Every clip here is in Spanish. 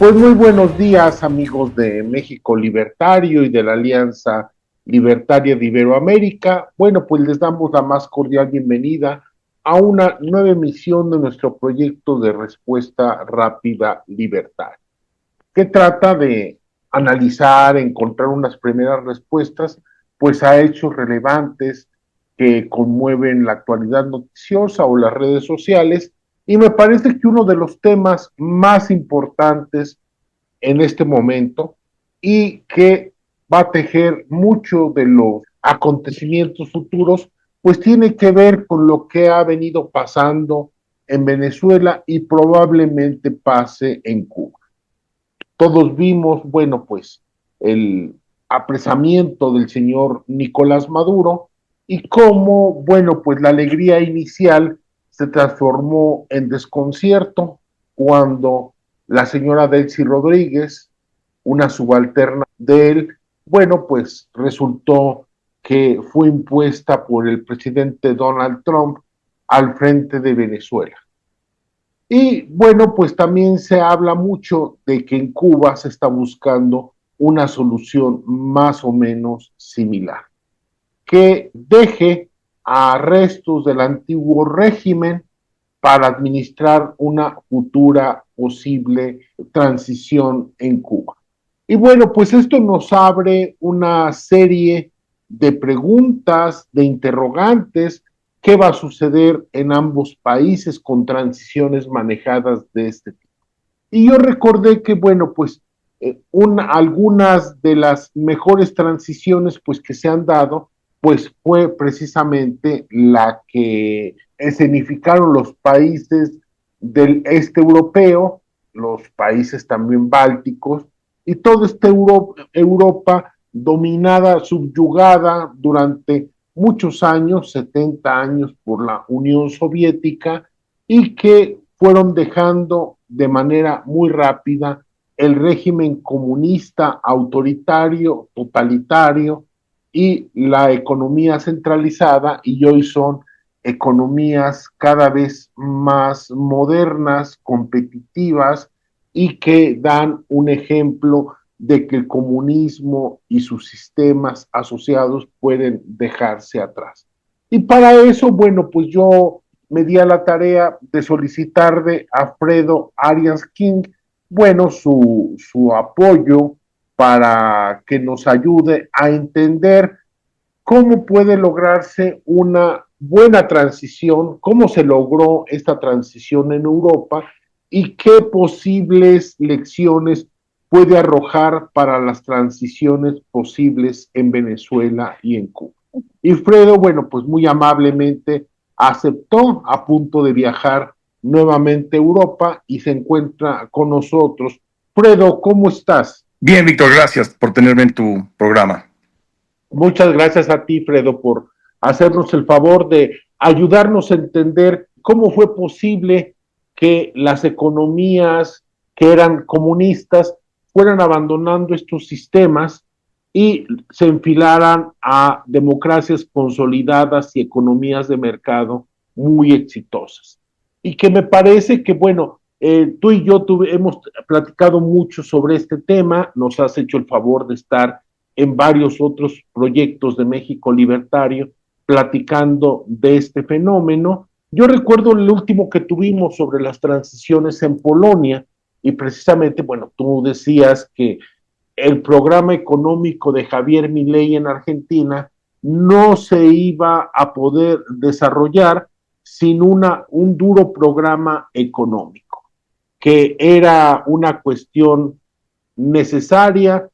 Pues muy buenos días, amigos de México Libertario y de la Alianza Libertaria de Iberoamérica. Bueno, pues les damos la más cordial bienvenida a una nueva emisión de nuestro proyecto de respuesta rápida libertaria, que trata de analizar, encontrar unas primeras respuestas, pues a hechos relevantes que conmueven la actualidad noticiosa o las redes sociales. Y me parece que uno de los temas más importantes en este momento y que va a tejer mucho de los acontecimientos futuros, pues tiene que ver con lo que ha venido pasando en Venezuela y probablemente pase en Cuba. Todos vimos, bueno, pues el apresamiento del señor Nicolás Maduro y cómo, bueno, pues la alegría inicial se transformó en desconcierto cuando la señora Delcy Rodríguez, una subalterna de él, bueno, pues resultó que fue impuesta por el presidente Donald Trump al frente de Venezuela. Y bueno, pues también se habla mucho de que en Cuba se está buscando una solución más o menos similar, que deje a restos del antiguo régimen para administrar una futura posible transición en Cuba. Y bueno, pues esto nos abre una serie de preguntas, de interrogantes, qué va a suceder en ambos países con transiciones manejadas de este tipo. Y yo recordé que, bueno, pues algunas de las mejores transiciones pues que se han dado, pues fue precisamente la que escenificaron los países del este europeo, los países también bálticos, y toda esta Europa dominada, subyugada durante muchos años, 70 años por la Unión Soviética, y que fueron dejando de manera muy rápida el régimen comunista, autoritario, totalitario y la economía centralizada, y hoy son economías cada vez más modernas, competitivas y que dan un ejemplo de que el comunismo y sus sistemas asociados pueden dejarse atrás. Y para eso, bueno, pues yo me di a la tarea de solicitarle a Fredo Arias King, bueno, su apoyo para que nos ayude a entender cómo puede lograrse una buena transición, cómo se logró esta transición en Europa y qué posibles lecciones puede arrojar para las transiciones posibles en Venezuela y en Cuba. Y Fredo, bueno, pues muy amablemente aceptó, a punto de viajar nuevamente a Europa y se encuentra con nosotros. Fredo, ¿cómo estás? Bien, Víctor, gracias por tenerme en tu programa. Muchas gracias a ti, Fredo, por hacernos el favor de ayudarnos a entender cómo fue posible que las economías que eran comunistas fueran abandonando estos sistemas y se enfilaran a democracias consolidadas y economías de mercado muy exitosas. Y que me parece que, bueno, tú y yo hemos platicado mucho sobre este tema, nos has hecho el favor de estar en varios otros proyectos de México Libertario platicando de este fenómeno. Yo recuerdo el último que tuvimos sobre las transiciones en Polonia y precisamente, bueno, tú decías que el programa económico de Javier Milei en Argentina no se iba a poder desarrollar sin un duro programa económico, que era una cuestión necesaria,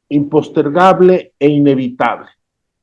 impostergable e inevitable.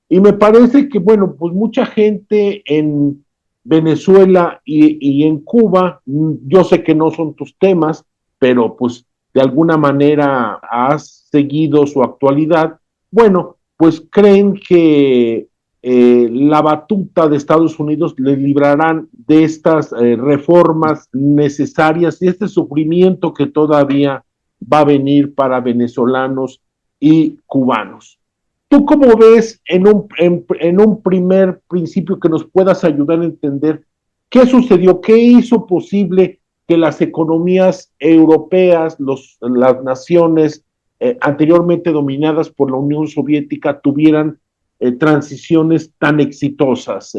Y me parece que, bueno, pues mucha gente en Venezuela y en Cuba, yo sé que no son tus temas, pero pues de alguna manera has seguido su actualidad, bueno, pues creen que la batuta de Estados Unidos le librarán de estas reformas necesarias y este sufrimiento que todavía va a venir para venezolanos y cubanos. ¿Tú cómo ves en un primer principio que nos puedas ayudar a entender qué sucedió, qué hizo posible que las economías europeas, las naciones anteriormente dominadas por la Unión Soviética tuvieran transiciones tan exitosas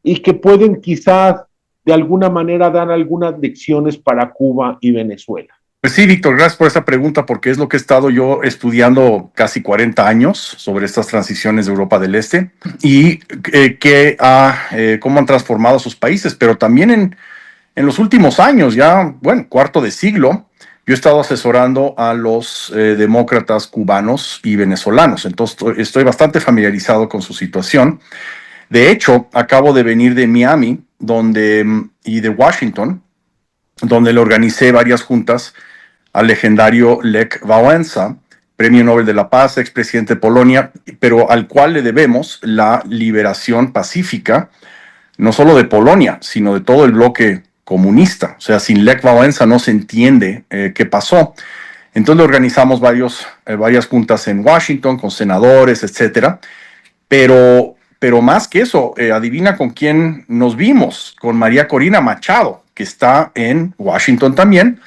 y que pueden quizás de alguna manera dar algunas lecciones para Cuba y Venezuela. Pues sí, Víctor, gracias por esa pregunta, porque es lo que he estado yo estudiando casi 40 años sobre estas transiciones de Europa del Este y cómo han transformado sus países, pero también en los últimos años, ya, bueno, cuarto de siglo, yo he estado asesorando a los demócratas cubanos y venezolanos, entonces estoy bastante familiarizado con su situación. De hecho, acabo de venir de Miami y de Washington, donde le organicé varias juntas al legendario Lech Wałęsa, Premio Nobel de la Paz, expresidente de Polonia, pero al cual le debemos la liberación pacífica, no solo de Polonia, sino de todo el bloque comunista. O sea, sin Lech Wałęsa no se entiende qué pasó. Entonces le organizamos varias juntas en Washington con senadores, etcétera. Pero más que eso, adivina con quién nos vimos, con María Corina Machado, que está en Washington también,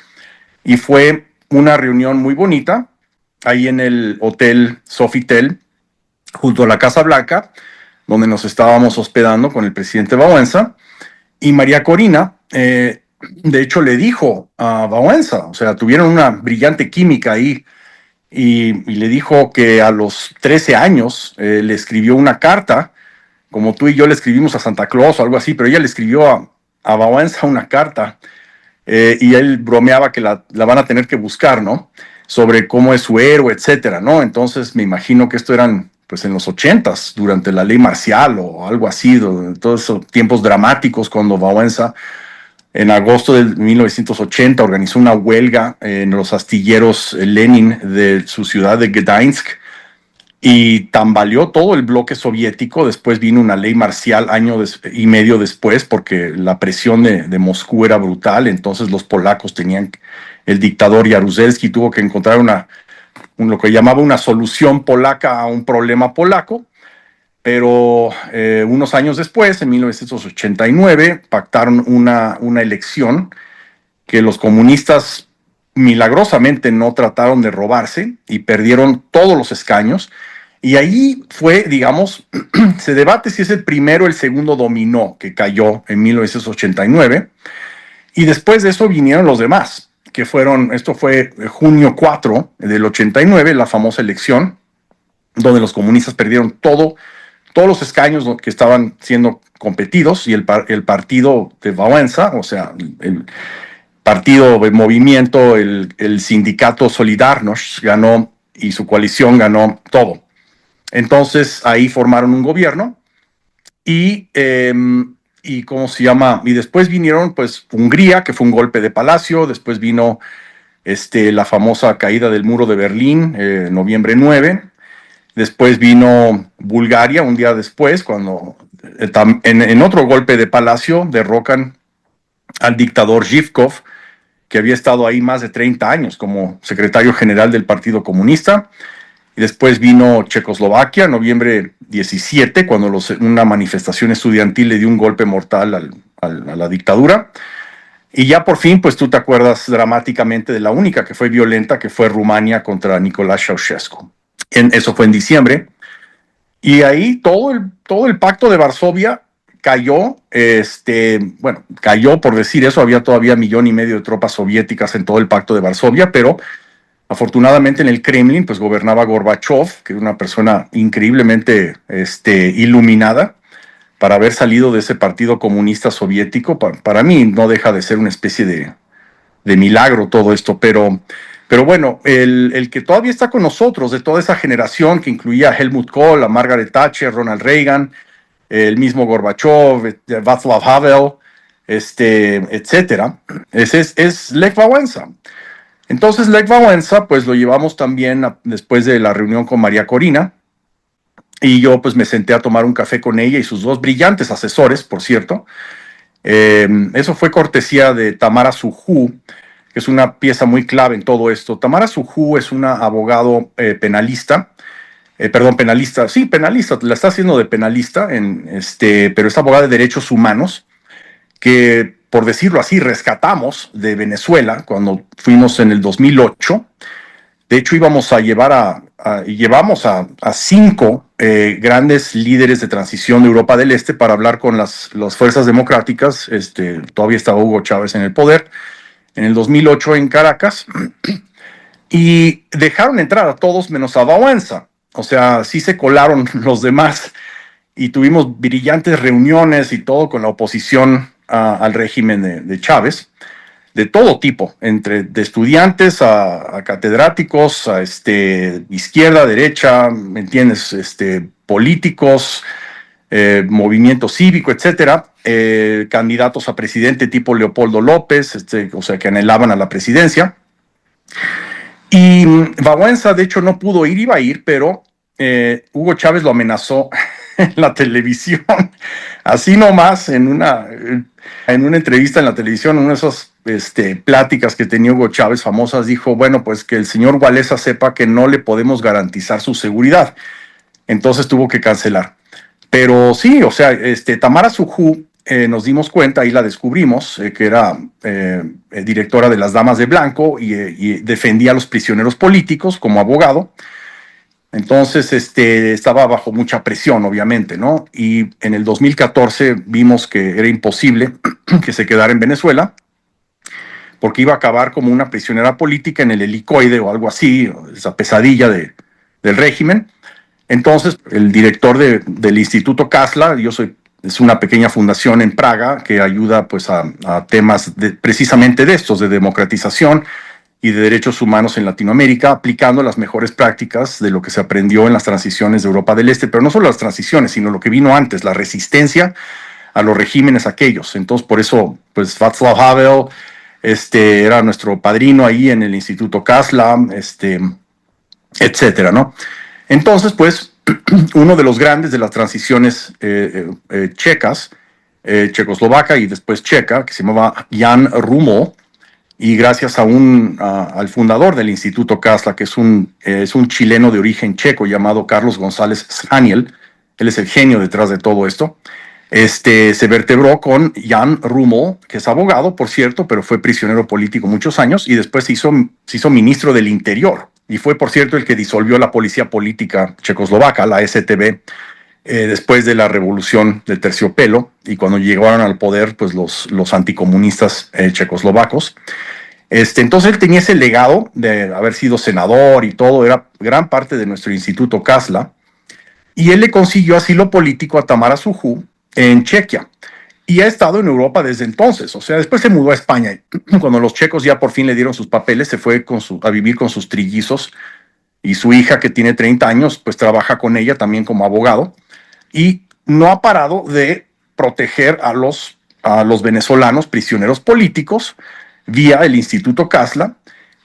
y fue una reunión muy bonita ahí en el Hotel Sofitel, junto a la Casa Blanca, donde nos estábamos hospedando con el presidente Wałęsa, y María Corina, de hecho, le dijo a Wałęsa, o sea, tuvieron una brillante química ahí, y le dijo que a los 13 años le escribió una carta, como tú y yo le escribimos a Santa Claus o algo así, pero ella le escribió a Wałęsa una carta, y él bromeaba que la van a tener que buscar, ¿no? Sobre cómo es su héroe, etcétera, ¿no? Entonces me imagino que esto eran pues en los 80s, durante la ley marcial o algo así, todos esos tiempos dramáticos cuando Wałęsa en agosto de 1980 organizó una huelga en los astilleros Lenin de su ciudad de Gdańsk y tambaleó todo el bloque soviético. Después vino una ley marcial año y medio después porque la presión de Moscú era brutal, entonces los polacos el dictador Jaruzelski tuvo que encontrar lo que llamaba una solución polaca a un problema polaco, pero unos años después, en 1989, pactaron una elección que los comunistas milagrosamente no trataron de robarse y perdieron todos los escaños. Y ahí fue, digamos, se debate si es el primero o el segundo dominó que cayó en 1989. Y después de eso vinieron los demás, esto fue junio 4 del 89, la famosa elección, donde los comunistas perdieron todos los escaños que estaban siendo competidos y el partido de Wałęsa, o sea, el partido de movimiento, el sindicato Solidarność ganó y su coalición ganó todo. Entonces ahí formaron un gobierno y ¿cómo se llama? Y después vinieron pues Hungría, que fue un golpe de palacio, después vino la famosa caída del muro de Berlín, noviembre 9, después vino Bulgaria un día después, cuando en otro golpe de palacio derrocan al dictador Zhivkov, que había estado ahí más de 30 años como secretario general del Partido Comunista. Y después vino Checoslovaquia, noviembre 17, cuando una manifestación estudiantil le dio un golpe mortal a la dictadura. Y ya por fin, pues tú te acuerdas dramáticamente de la única que fue violenta, que fue Rumania contra Nicolae Ceausescu. Eso fue en diciembre. Y ahí todo el pacto de Varsovia cayó, cayó por decir eso, había todavía 1,5 millones de tropas soviéticas en todo el pacto de Varsovia, pero afortunadamente en el Kremlin pues gobernaba Gorbachev, que era una persona increíblemente iluminada para haber salido de ese partido comunista soviético. Para mí no deja de ser una especie de milagro todo esto, pero bueno, el que todavía está con nosotros, de toda esa generación que incluía a Helmut Kohl, a Margaret Thatcher, Ronald Reagan, el mismo Gorbachev, Václav Havel, etcétera, es Lech Wałęsa. Entonces Lech Wałęsa pues lo llevamos también después de la reunión con María Corina, y yo pues me senté a tomar un café con ella y sus dos brillantes asesores, por cierto. Eso fue cortesía de Tamara Sujú, que es una pieza muy clave en todo esto. Tamara Sujú es una abogado penalista, penalista, la está haciendo de penalista, pero es abogada de derechos humanos, que por decirlo así, rescatamos de Venezuela cuando fuimos en el 2008. De hecho, llevamos a 5 grandes líderes de transición de Europa del Este para hablar con las fuerzas democráticas. Todavía estaba Hugo Chávez en el poder en el 2008 en Caracas, y dejaron entrar a todos menos a Bawenza. O sea, sí se colaron los demás y tuvimos brillantes reuniones y todo con la oposición al régimen de Chávez, de todo tipo, de estudiantes a catedráticos, a izquierda, derecha, ¿me entiendes? Políticos, movimiento cívico, etcétera, candidatos a presidente tipo Leopoldo López, o sea, que anhelaban a la presidencia. Y Bawenza, de hecho, no pudo ir, iba a ir, pero Hugo Chávez lo amenazó en la televisión, así nomás, en una entrevista en la televisión, en una de esas pláticas que tenía Hugo Chávez famosas, dijo, bueno, pues que el señor Wałęsa sepa que no le podemos garantizar su seguridad. Entonces tuvo que cancelar. Pero sí, o sea, Tamara Sujú, nos dimos cuenta, ahí la descubrimos, que era directora de las Damas de Blanco y defendía a los prisioneros políticos como abogado. Entonces, estaba bajo mucha presión, obviamente, ¿no? Y en el 2014 vimos que era imposible que se quedara en Venezuela, porque iba a acabar como una prisionera política en el helicoide o algo así, esa pesadilla del régimen. Entonces, el director del Instituto Kasla, es una pequeña fundación en Praga que ayuda pues a temas precisamente de estos, de democratización y de derechos humanos en Latinoamérica, aplicando las mejores prácticas de lo que se aprendió en las transiciones de Europa del Este, pero no solo las transiciones, sino lo que vino antes, la resistencia a los regímenes aquellos. Entonces, por eso, pues Václav Havel era nuestro padrino ahí en el Instituto Kasla, etcétera, ¿no? Entonces, pues, uno de los grandes de las transiciones checas, checoslovaca y después checa, que se llamaba Jan Ruml, y gracias al fundador del Instituto Kasla, que es un chileno de origen checo llamado Carlos González Schaniel, él es el genio detrás de todo esto, se vertebró con Jan Ruml, que es abogado, por cierto, pero fue prisionero político muchos años, y después se hizo ministro del Interior, y fue, por cierto, el que disolvió la policía política checoslovaca, la STB, después de la revolución del terciopelo, y cuando llegaron al poder pues los anticomunistas checoslovacos. Entonces él tenía ese legado de haber sido senador y todo, era gran parte de nuestro Instituto Kasla, y él le consiguió asilo político a Tamara Sujú en Chequia, y ha estado en Europa desde entonces. O sea, después se mudó a España. Cuando los checos ya por fin le dieron sus papeles, se fue a vivir con sus trillizos, y su hija, que tiene 30 años, pues trabaja con ella también como abogado, y no ha parado de proteger a los venezolanos prisioneros políticos vía el Instituto Kasla,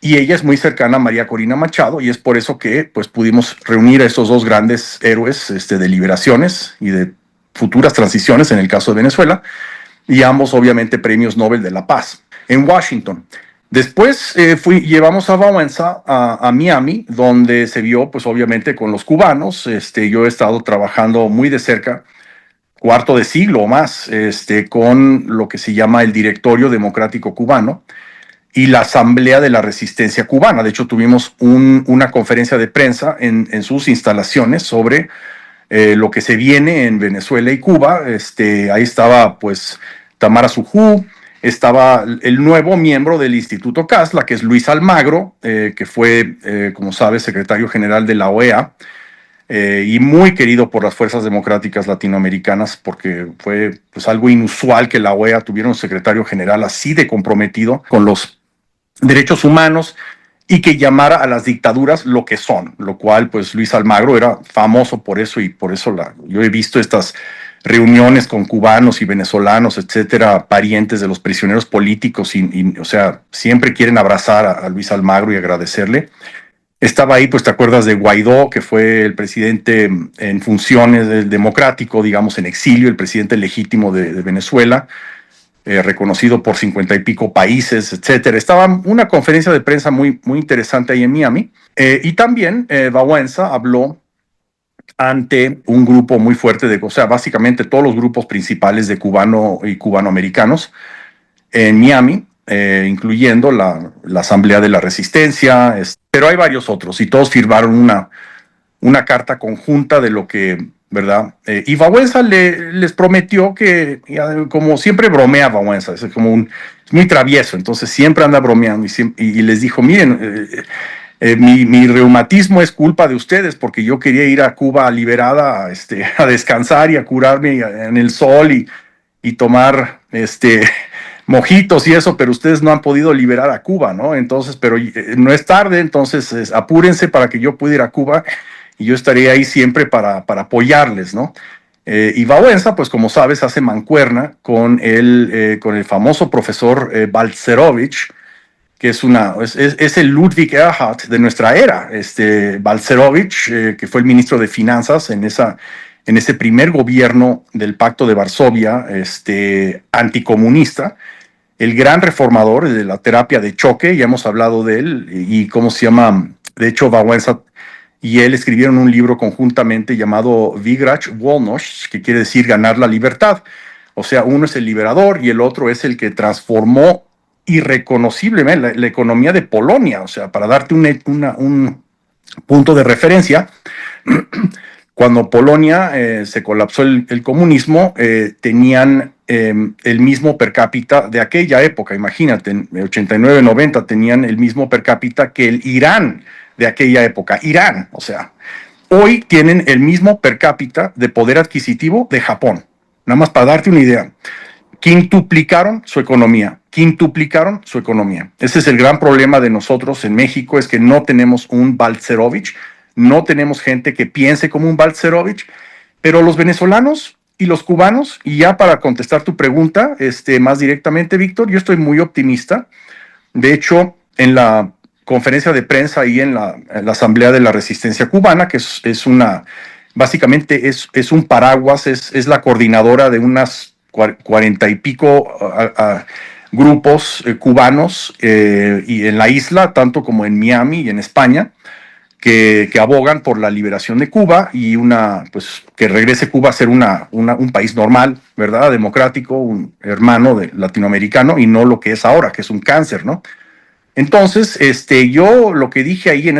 y ella es muy cercana a María Corina Machado, y es por eso que pues pudimos reunir a esos dos grandes héroes de liberaciones y de futuras transiciones en el caso de Venezuela, y ambos obviamente premios Nobel de la Paz en Washington. Después llevamos a Bawenza a Miami, donde se vio pues obviamente con los cubanos. Yo he estado trabajando muy de cerca, cuarto de siglo o más, con lo que se llama el Directorio Democrático Cubano y la Asamblea de la Resistencia Cubana. De hecho, tuvimos una conferencia de prensa en sus instalaciones sobre lo que se viene en Venezuela y Cuba. Ahí estaba pues Tamara Sujú, estaba el nuevo miembro del Instituto Kasla, que es Luis Almagro, que fue, como sabes, secretario general de la OEA, y muy querido por las fuerzas democráticas latinoamericanas, porque fue pues algo inusual que la OEA tuviera un secretario general así de comprometido con los derechos humanos y que llamara a las dictaduras lo que son, lo cual pues Luis Almagro era famoso por eso, y por eso yo he visto estas reuniones con cubanos y venezolanos, etcétera, parientes de los prisioneros políticos, o sea, siempre quieren abrazar a Luis Almagro y agradecerle. Estaba ahí, pues te acuerdas de Guaidó, que fue el presidente en funciones del democrático, digamos en exilio, el presidente legítimo de Venezuela, reconocido por 50 y pico países, etcétera. Estaba una conferencia de prensa muy, muy interesante ahí en Miami, y también Bawenza habló ante un grupo muy fuerte o sea, básicamente todos los grupos principales de cubano y cubanoamericanos, en Miami, incluyendo la Asamblea de la Resistencia, pero hay varios otros y todos firmaron una carta conjunta de lo que, ¿verdad? Y Walesa les prometió que, como siempre bromea Walesa, es muy travieso, entonces siempre anda bromeando y les dijo, miren, mi reumatismo es culpa de ustedes porque yo quería ir a Cuba liberada a descansar y a curarme en el sol y tomar mojitos y eso, pero ustedes no han podido liberar a Cuba, ¿no? Entonces, pero no es tarde, entonces apúrense para que yo pueda ir a Cuba y yo estaré ahí siempre para apoyarles, ¿no? Y Walesa, pues como sabes, hace mancuerna con el famoso profesor Balcerovich, que es el Ludwig Erhard de nuestra era, Balcerovich, que fue el ministro de Finanzas en ese primer gobierno del Pacto de Varsovia, anticomunista, el gran reformador de la terapia de choque, ya hemos hablado de él, y cómo se llama, de hecho, Walesa y él escribieron un libro conjuntamente llamado Wygrać Wolność, que quiere decir ganar la libertad. O sea, uno es el liberador y el otro es el que transformó irreconociblemente la economía de Polonia. O sea, para darte un punto de referencia, cuando Polonia se colapsó el comunismo, tenían el mismo per cápita de aquella época. Imagínate, en 89-90 tenían el mismo per cápita que el Irán de aquella época. Irán, o sea, hoy tienen el mismo per cápita de poder adquisitivo de Japón. Nada más para darte una idea. Quintuplicaron su economía. Ese es el gran problema de nosotros en México, es que no tenemos un Balcerovich, no tenemos gente que piense como un Balcerovich, pero los venezolanos y los cubanos, y ya para contestar tu pregunta más directamente, Víctor, yo estoy muy optimista. De hecho, en la conferencia de prensa y en la Asamblea de la Resistencia Cubana, que básicamente es un paraguas, es la coordinadora de unas 40 y pico grupos cubanos y en la isla, tanto como en Miami y en España, que abogan por la liberación de Cuba y pues que regrese Cuba a ser un país normal, ¿verdad? Democrático, un hermano latinoamericano y no lo que es ahora, que es un cáncer, ¿no? Entonces, yo lo que dije ahí en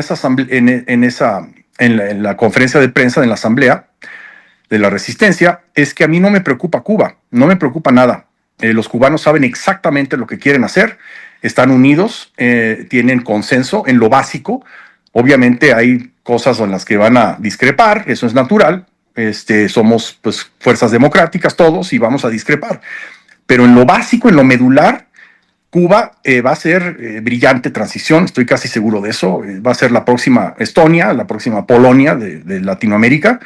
la conferencia de prensa de la Asamblea de la Resistencia es que a mí no me preocupa Cuba, no me preocupa nada. Los cubanos saben exactamente lo que quieren hacer, están unidos, tienen consenso en lo básico. Obviamente hay cosas en las que van a discrepar, eso es natural. Somos pues fuerzas democráticas todos y vamos a discrepar. Pero en lo básico, en lo medular, Cuba va a ser brillante transición, estoy casi seguro de eso. Va a ser la próxima Estonia, la próxima Polonia de Latinoamérica.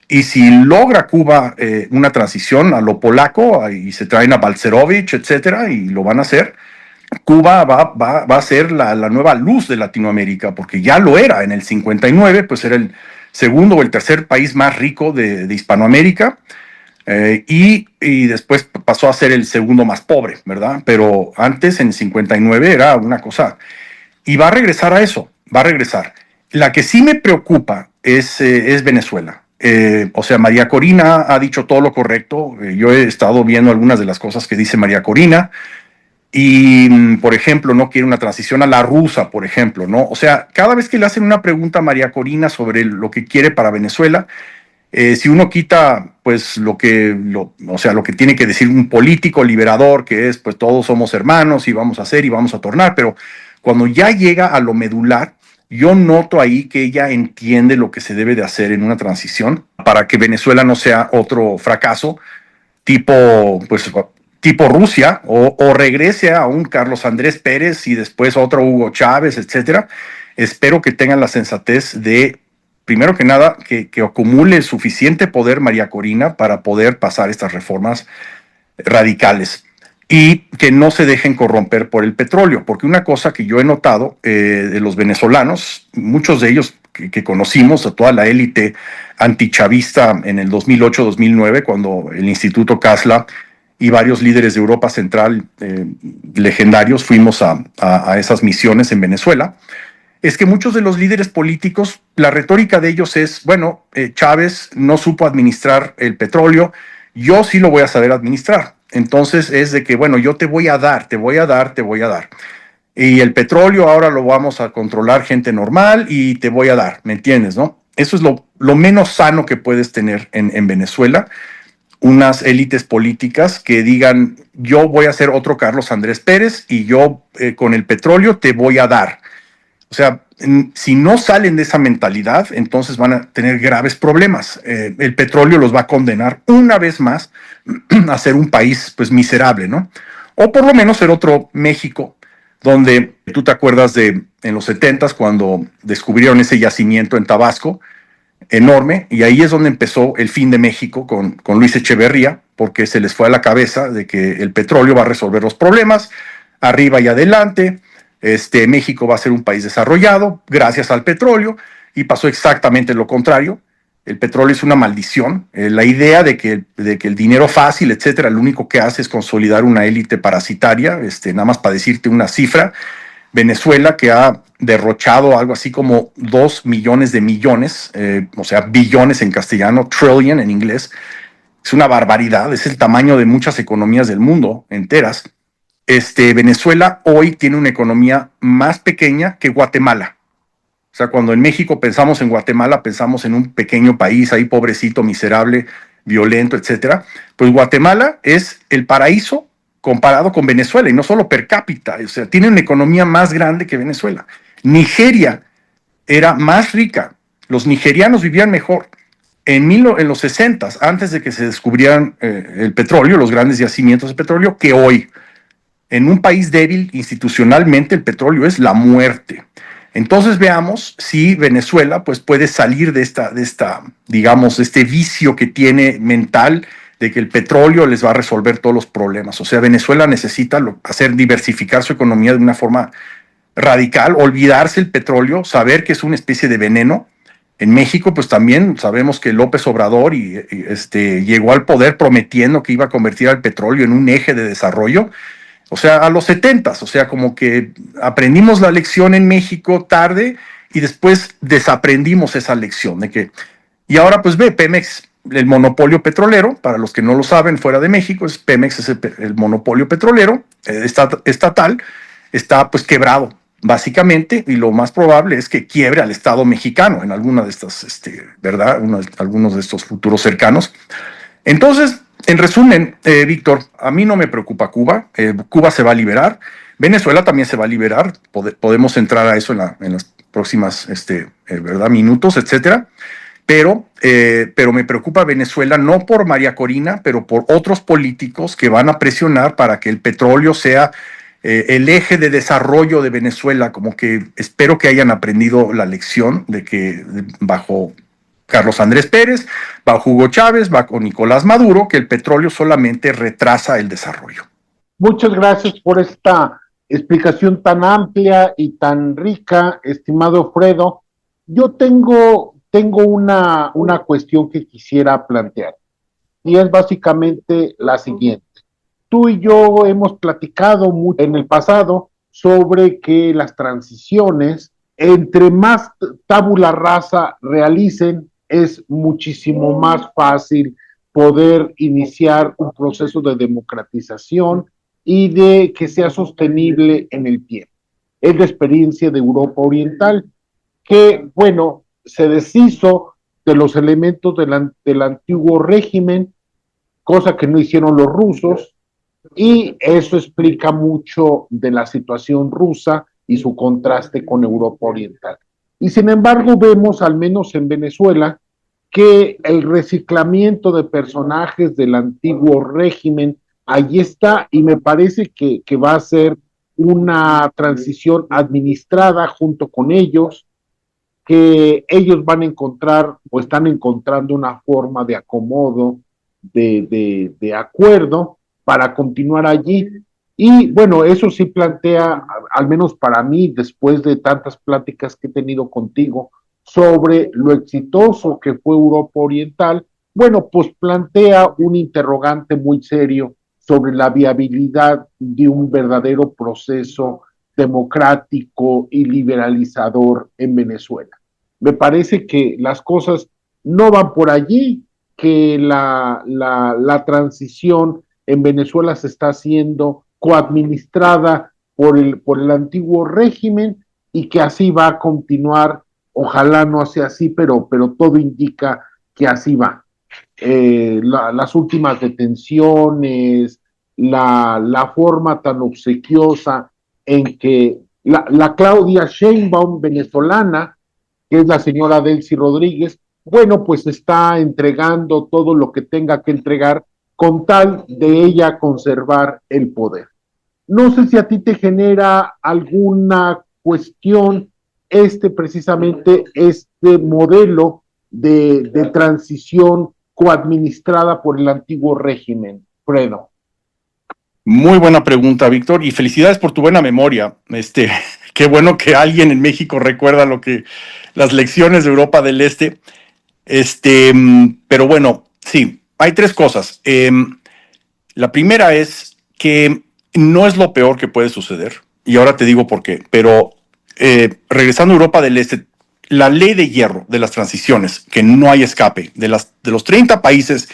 Y si logra Cuba una transición a lo polaco y se traen a Balcerovich, etcétera, y lo van a hacer, Cuba va a ser la nueva luz de Latinoamérica, porque ya lo era en el 59, pues era el segundo o el tercer país más rico de Hispanoamérica. Y después pasó a ser el segundo más pobre, ¿verdad? Pero antes, en el 59, era una cosa. Y va a regresar a eso, va a regresar. La que sí me preocupa es Venezuela. O sea, María Corina ha dicho todo lo correcto. Yo he estado viendo algunas de las cosas que dice María Corina. Y, por ejemplo, no quiere una transición a la rusa, por ejemplo, ¿no? O sea, cada vez que le hacen una pregunta a María Corina sobre lo que quiere para Venezuela, si uno quita pues lo que tiene que decir un político liberador, que es pues todos somos hermanos y vamos a hacer y vamos a tornar, pero cuando ya llega a lo medular, yo noto ahí que ella entiende lo que se debe de hacer en una transición para que Venezuela no sea otro fracaso tipo Rusia, o regrese a un Carlos Andrés Pérez y después otro Hugo Chávez, etcétera. Espero que tengan la sensatez de, primero que nada, que acumule suficiente poder María Corina para poder pasar estas reformas radicales y que no se dejen corromper por el petróleo, porque una cosa que yo he notado de los venezolanos, muchos de ellos que conocimos, a toda la élite antichavista en el 2008-2009, cuando el Instituto Casla y varios líderes de Europa Central legendarios fuimos a esas misiones en Venezuela, es que muchos de los líderes políticos, la retórica de ellos es, bueno, Chávez no supo administrar el petróleo, yo sí lo voy a saber administrar. Entonces es de que, bueno, yo te voy a dar, te voy a dar, te voy a dar. Y el petróleo ahora lo vamos a controlar gente normal y te voy a dar, ¿me entiendes, no? Eso es lo menos sano que puedes tener en Venezuela, unas élites políticas que digan, yo voy a ser otro Carlos Andrés Pérez y yo con el petróleo te voy a dar. O sea, si no salen de esa mentalidad, entonces van a tener graves problemas. El petróleo los va a condenar una vez más a ser un país pues miserable, ¿no? O por lo menos ser otro México, donde tú te acuerdas de en los 70s cuando descubrieron ese yacimiento en Tabasco, enorme, y ahí es donde empezó el fin de México con Luis Echeverría, porque se les fue a la cabeza de que el petróleo va a resolver los problemas, arriba y adelante, México va a ser un país desarrollado gracias al petróleo, y pasó exactamente lo contrario. El petróleo es una maldición. La idea de que el dinero fácil, etcétera, lo único que hace es consolidar una élite parasitaria, nada más para decirte una cifra. Venezuela, que ha derrochado algo así como 2 millones de millones, o sea, billones en castellano, trillion en inglés, es una barbaridad, es el tamaño de muchas economías del mundo enteras. Venezuela hoy tiene una economía más pequeña que Guatemala. O sea, cuando en México pensamos en Guatemala, pensamos en un pequeño país ahí pobrecito, miserable, violento, etcétera. Pues Guatemala es el paraíso comparado con Venezuela, y no solo per cápita, o sea, tiene una economía más grande que Venezuela. Nigeria era más rica, los nigerianos vivían mejor. En los 60, antes de que se descubrieran el petróleo, los grandes yacimientos de petróleo, que hoy. En un país débil institucionalmente, el petróleo es la muerte. Entonces veamos si Venezuela pues, puede salir de digamos, este vicio que tiene mental de que el petróleo les va a resolver todos los problemas. O sea, Venezuela necesita diversificar su economía de una forma radical, olvidarse el petróleo, saber que es una especie de veneno. En México, pues también sabemos que López Obrador llegó al poder prometiendo que iba a convertir al petróleo en un eje de desarrollo. O sea, a los 70s, o sea, como que aprendimos la lección en México tarde y después desaprendimos esa lección y ahora pues ve, Pemex, el monopolio petrolero, para los que no lo saben fuera de México, Pemex es el monopolio petrolero estatal, está pues quebrado básicamente, y lo más probable es que quiebre al Estado mexicano en alguna de estas, ¿verdad? Algunos de estos futuros cercanos. Entonces, en resumen, Víctor, a mí no me preocupa Cuba. Cuba se va a liberar. Venezuela también se va a liberar. Podemos entrar a eso en las próximas ¿verdad? Minutos, etcétera. Pero me preocupa Venezuela no por María Corina, pero por otros políticos que van a presionar para que el petróleo sea el eje de desarrollo de Venezuela. Como que espero que hayan aprendido la lección de que bajo Carlos Andrés Pérez, bajo Hugo Chávez, bajo Nicolás Maduro, que el petróleo solamente retrasa el desarrollo. Muchas gracias por esta explicación tan amplia y tan rica, estimado Fredo. Yo tengo una cuestión que quisiera plantear, y es básicamente la siguiente. Tú y yo hemos platicado mucho en el pasado sobre que las transiciones, entre más tabula rasa realicen, es muchísimo más fácil poder iniciar un proceso de democratización y de que sea sostenible en el tiempo. Es la experiencia de Europa Oriental, que, bueno, se deshizo de los elementos del antiguo régimen, cosa que no hicieron los rusos, y eso explica mucho de la situación rusa y su contraste con Europa Oriental. Y sin embargo vemos, al menos en Venezuela, que el reciclamiento de personajes del antiguo régimen ahí está, y me parece que va a ser una transición administrada junto con ellos, que ellos van a encontrar o están encontrando una forma de acomodo, de acuerdo para continuar allí. Y bueno, eso sí plantea, al menos para mí, después de tantas pláticas que he tenido contigo sobre lo exitoso que fue Europa Oriental, bueno, pues plantea un interrogante muy serio sobre la viabilidad de un verdadero proceso democrático y liberalizador en Venezuela. Me parece que las cosas no van por allí, que la transición en Venezuela se está haciendo coadministrada por el antiguo régimen y que así va a continuar. Ojalá no sea así, pero todo indica que así va. Las últimas detenciones, la forma tan obsequiosa en que la Claudia Sheinbaum venezolana, que es la señora Delcy Rodríguez, bueno, pues está entregando todo lo que tenga que entregar con tal de ella conservar el poder. No sé si a ti te genera alguna cuestión precisamente este modelo de transición coadministrada por el antiguo régimen, Fredo. Muy buena pregunta, Víctor, y felicidades por tu buena memoria. Qué bueno que alguien en México recuerda las lecciones de Europa del Este. Pero bueno, sí, hay tres cosas. La primera es que no es lo peor que puede suceder, y ahora te digo por qué, pero regresando a Europa del Este, la ley de hierro de las transiciones, que no hay escape, de los 30 países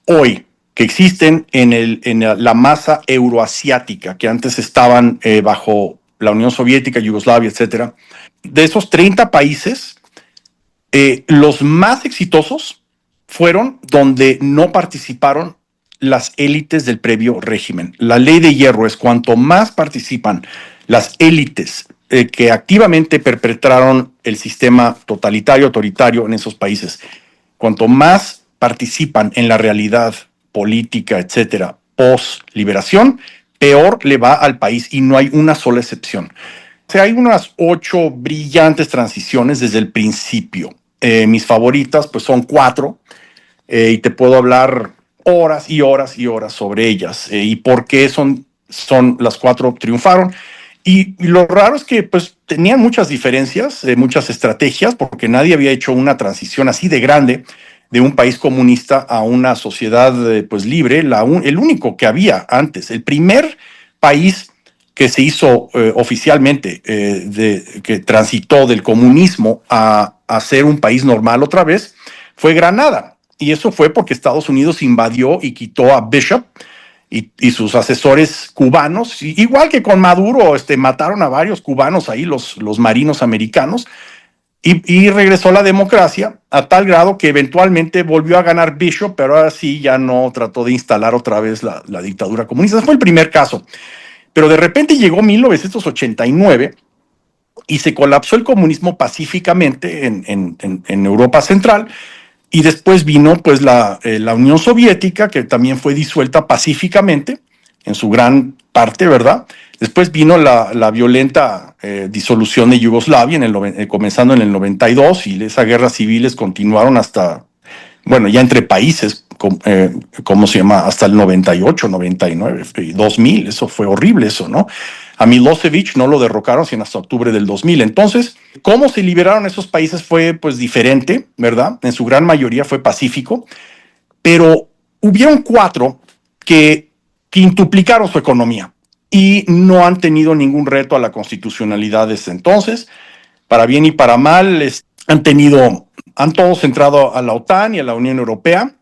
hoy que existen en la masa euroasiática, que antes estaban bajo la Unión Soviética, Yugoslavia, etcétera, de esos 30 países, los más exitosos fueron donde no participaron las élites del previo régimen. La ley de hierro es cuanto más participan las élites que activamente perpetraron el sistema totalitario, autoritario en esos países, cuanto más participan en la realidad política, etcétera, post-liberación, peor le va al país, y no hay una sola excepción. O sea, hay unas 8 brillantes transiciones desde el principio. Mis favoritas pues son 4, y te puedo hablar horas y horas y horas sobre ellas, y por qué son las 4 triunfaron. Y lo raro es que pues tenían muchas diferencias, muchas estrategias, porque nadie había hecho una transición así de grande de un país comunista a una sociedad pues libre, el único que había antes. El primer país que se hizo oficialmente, que transitó del comunismo a ser un país normal otra vez, fue Granada. Y eso fue porque Estados Unidos invadió y quitó a Bishop y sus asesores cubanos, igual que con Maduro, mataron a varios cubanos ahí, los marinos americanos, y regresó la democracia a tal grado que eventualmente volvió a ganar Bishop, pero ahora sí ya no trató de instalar otra vez la dictadura comunista. Ese fue el primer caso. Pero de repente llegó 1989 y se colapsó el comunismo pacíficamente en Europa Central. Y después vino pues la Unión Soviética, que también fue disuelta pacíficamente, en su gran parte, ¿verdad? Después vino la violenta disolución de Yugoslavia, comenzando en el 92, y esas guerras civiles continuaron hasta, bueno, ya entre países, ¿cómo se llama? Hasta el 98, 99, 2000, eso fue horrible eso, ¿no? A Milosevic no lo derrocaron sino hasta octubre del 2000. Entonces, cómo se liberaron esos países fue pues diferente, ¿verdad? En su gran mayoría fue pacífico, pero hubieron 4 que quintuplicaron su economía y no han tenido ningún reto a la constitucionalidad desde entonces. Para bien y para mal, han todos entrado a la OTAN y a la Unión Europea,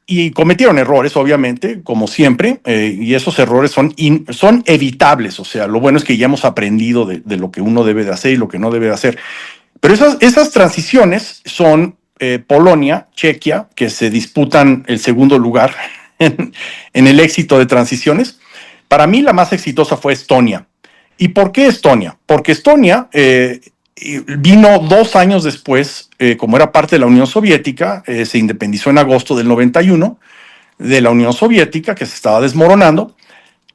y cometieron errores, obviamente, como siempre, y esos errores son evitables. O sea, lo bueno es que ya hemos aprendido de lo que uno debe de hacer y lo que no debe de hacer. Pero esas transiciones son Polonia, Chequia, que se disputan el segundo lugar en el éxito de transiciones. Para mí la más exitosa fue Estonia. ¿Y por qué Estonia? Porque Estonia vino 2 años después, como era parte de la Unión Soviética, se independizó en agosto del 91 de la Unión Soviética, que se estaba desmoronando,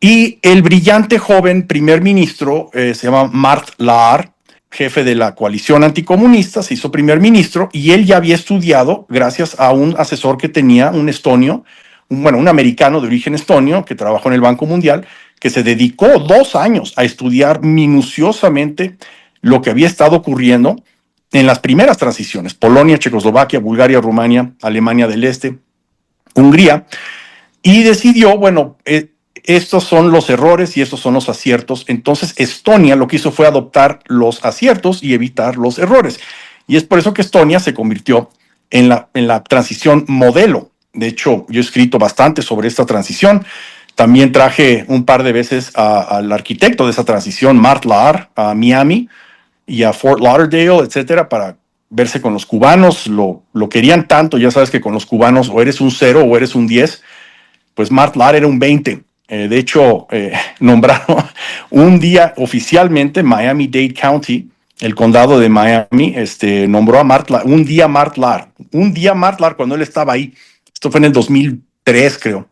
y el brillante joven primer ministro, se llama Mart Laar, jefe de la coalición anticomunista, se hizo primer ministro, y él ya había estudiado, gracias a un asesor que tenía, un estonio, un americano de origen estonio, que trabajó en el Banco Mundial, que se dedicó 2 años a estudiar minuciosamente lo que había estado ocurriendo en las primeras transiciones: Polonia, Checoslovaquia, Bulgaria, Rumania, Alemania del Este, Hungría, y decidió, bueno, estos son los errores y estos son los aciertos. Entonces Estonia lo que hizo fue adoptar los aciertos y evitar los errores. Y es por eso que Estonia se convirtió en la transición modelo De hecho, yo he escrito bastante sobre esta transición. También traje un par de veces al arquitecto de esa transición, Mart Laar, a Miami y a Fort Lauderdale, etcétera, para verse con los cubanos. Lo querían tanto, ya sabes que con los cubanos o eres un 0 o eres un 10. Pues Mart Laar era un 20. De hecho, nombraron un día oficialmente Miami-Dade County, el condado de Miami, nombró a Mart Laar, un día Mart Laar cuando él estaba ahí. Esto fue en el 2003, creo.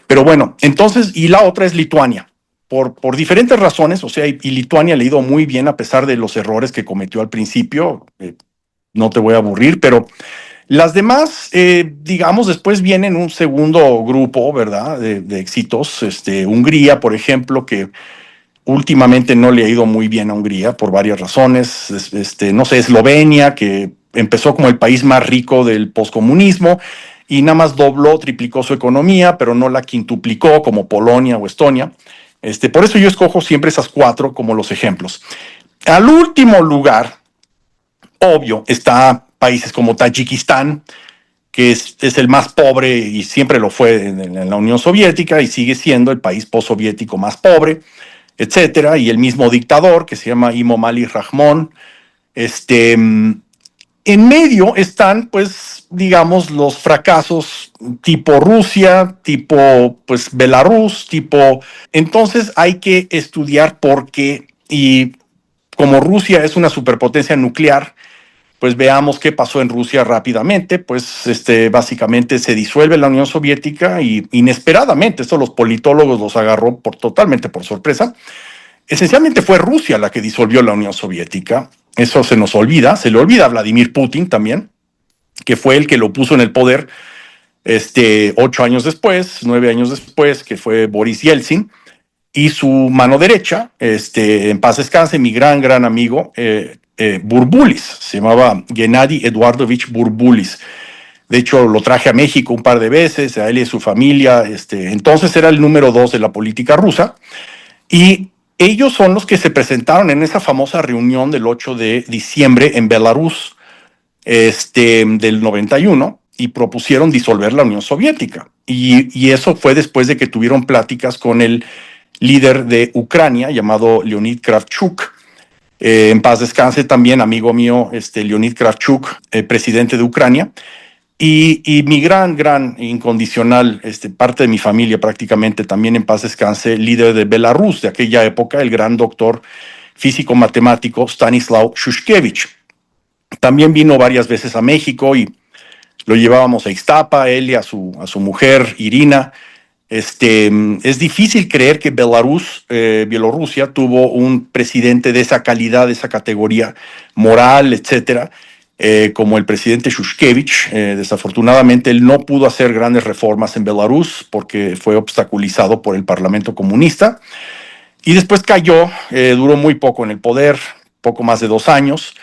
Pero bueno, entonces, y la otra es Lituania. Por diferentes razones, o sea, y Lituania le ha ido muy bien a pesar de los errores que cometió al principio. No te voy a aburrir, pero las demás, digamos, después vienen un segundo grupo, ¿verdad? De éxitos. Hungría, por ejemplo, que últimamente no le ha ido muy bien a Hungría por varias razones. No sé, Eslovenia, que empezó como el país más rico del poscomunismo y nada más dobló, triplicó su economía, pero no la quintuplicó como Polonia o Estonia. Por eso yo escojo siempre esas 4 como los ejemplos. Al último lugar, obvio, está países como Tayikistán, que es el más pobre y siempre lo fue en la Unión Soviética y sigue siendo el país postsoviético más pobre, etcétera, y el mismo dictador que se llama Emomali Rahmon. En medio están, pues, digamos, los fracasos tipo Rusia, tipo, pues, Belarus, tipo. Entonces hay que estudiar por qué, y como Rusia es una superpotencia nuclear, pues veamos qué pasó en Rusia rápidamente. Pues básicamente se disuelve la Unión Soviética y inesperadamente, esto los politólogos los agarró totalmente por sorpresa. Esencialmente fue Rusia la que disolvió la Unión Soviética. Eso se nos olvida, se le olvida a Vladimir Putin también, que fue el que lo puso en el poder 8 años después, 9 años después, que fue Boris Yeltsin. Y su mano derecha, en paz descanse, mi gran amigo, Burbulis, se llamaba Gennady Eduardovich Burbulis. De hecho, lo traje a México un par de veces, a él y a su familia. Entonces era el número 2 de la política rusa. Y ellos son los que se presentaron en esa famosa reunión del 8 de diciembre en Belarus, del 91, y propusieron disolver la Unión Soviética. Y eso fue después de que tuvieron pláticas con el líder de Ucrania llamado Leonid Kravchuk. En paz descanse también, amigo mío, Leonid Kravchuk, presidente de Ucrania. Y mi gran incondicional, parte de mi familia prácticamente también en paz descanse, líder de Belarus de aquella época, el gran doctor físico-matemático Stanislav Shushkevich. También vino varias veces a México y lo llevábamos a Ixtapa, él y a su mujer Irina. Es difícil creer que Bielorrusia tuvo un presidente de esa calidad, de esa categoría moral, etcétera, como el presidente Shushkevich. Desafortunadamente, él no pudo hacer grandes reformas en Belarus porque fue obstaculizado por el Parlamento comunista. Y después cayó, duró muy poco en el poder, poco más de 2 años.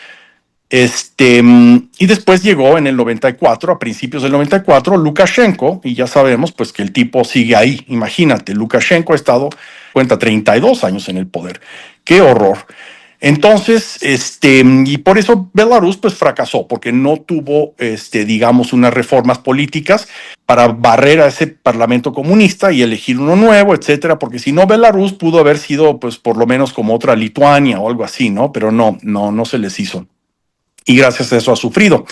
Y después llegó en el 94, a principios del 94, Lukashenko, y ya sabemos pues que el tipo sigue ahí. Imagínate, Lukashenko ha estado, cuenta, 32 años en el poder. ¡Qué horror! Entonces, y por eso Belarus pues fracasó, porque no tuvo, digamos, unas reformas políticas para barrer a ese parlamento comunista y elegir uno nuevo, etcétera, porque si no, Belarus pudo haber sido pues por lo menos como otra Lituania o algo así, ¿no? Pero no se les hizo. Y gracias a eso ha sufrido.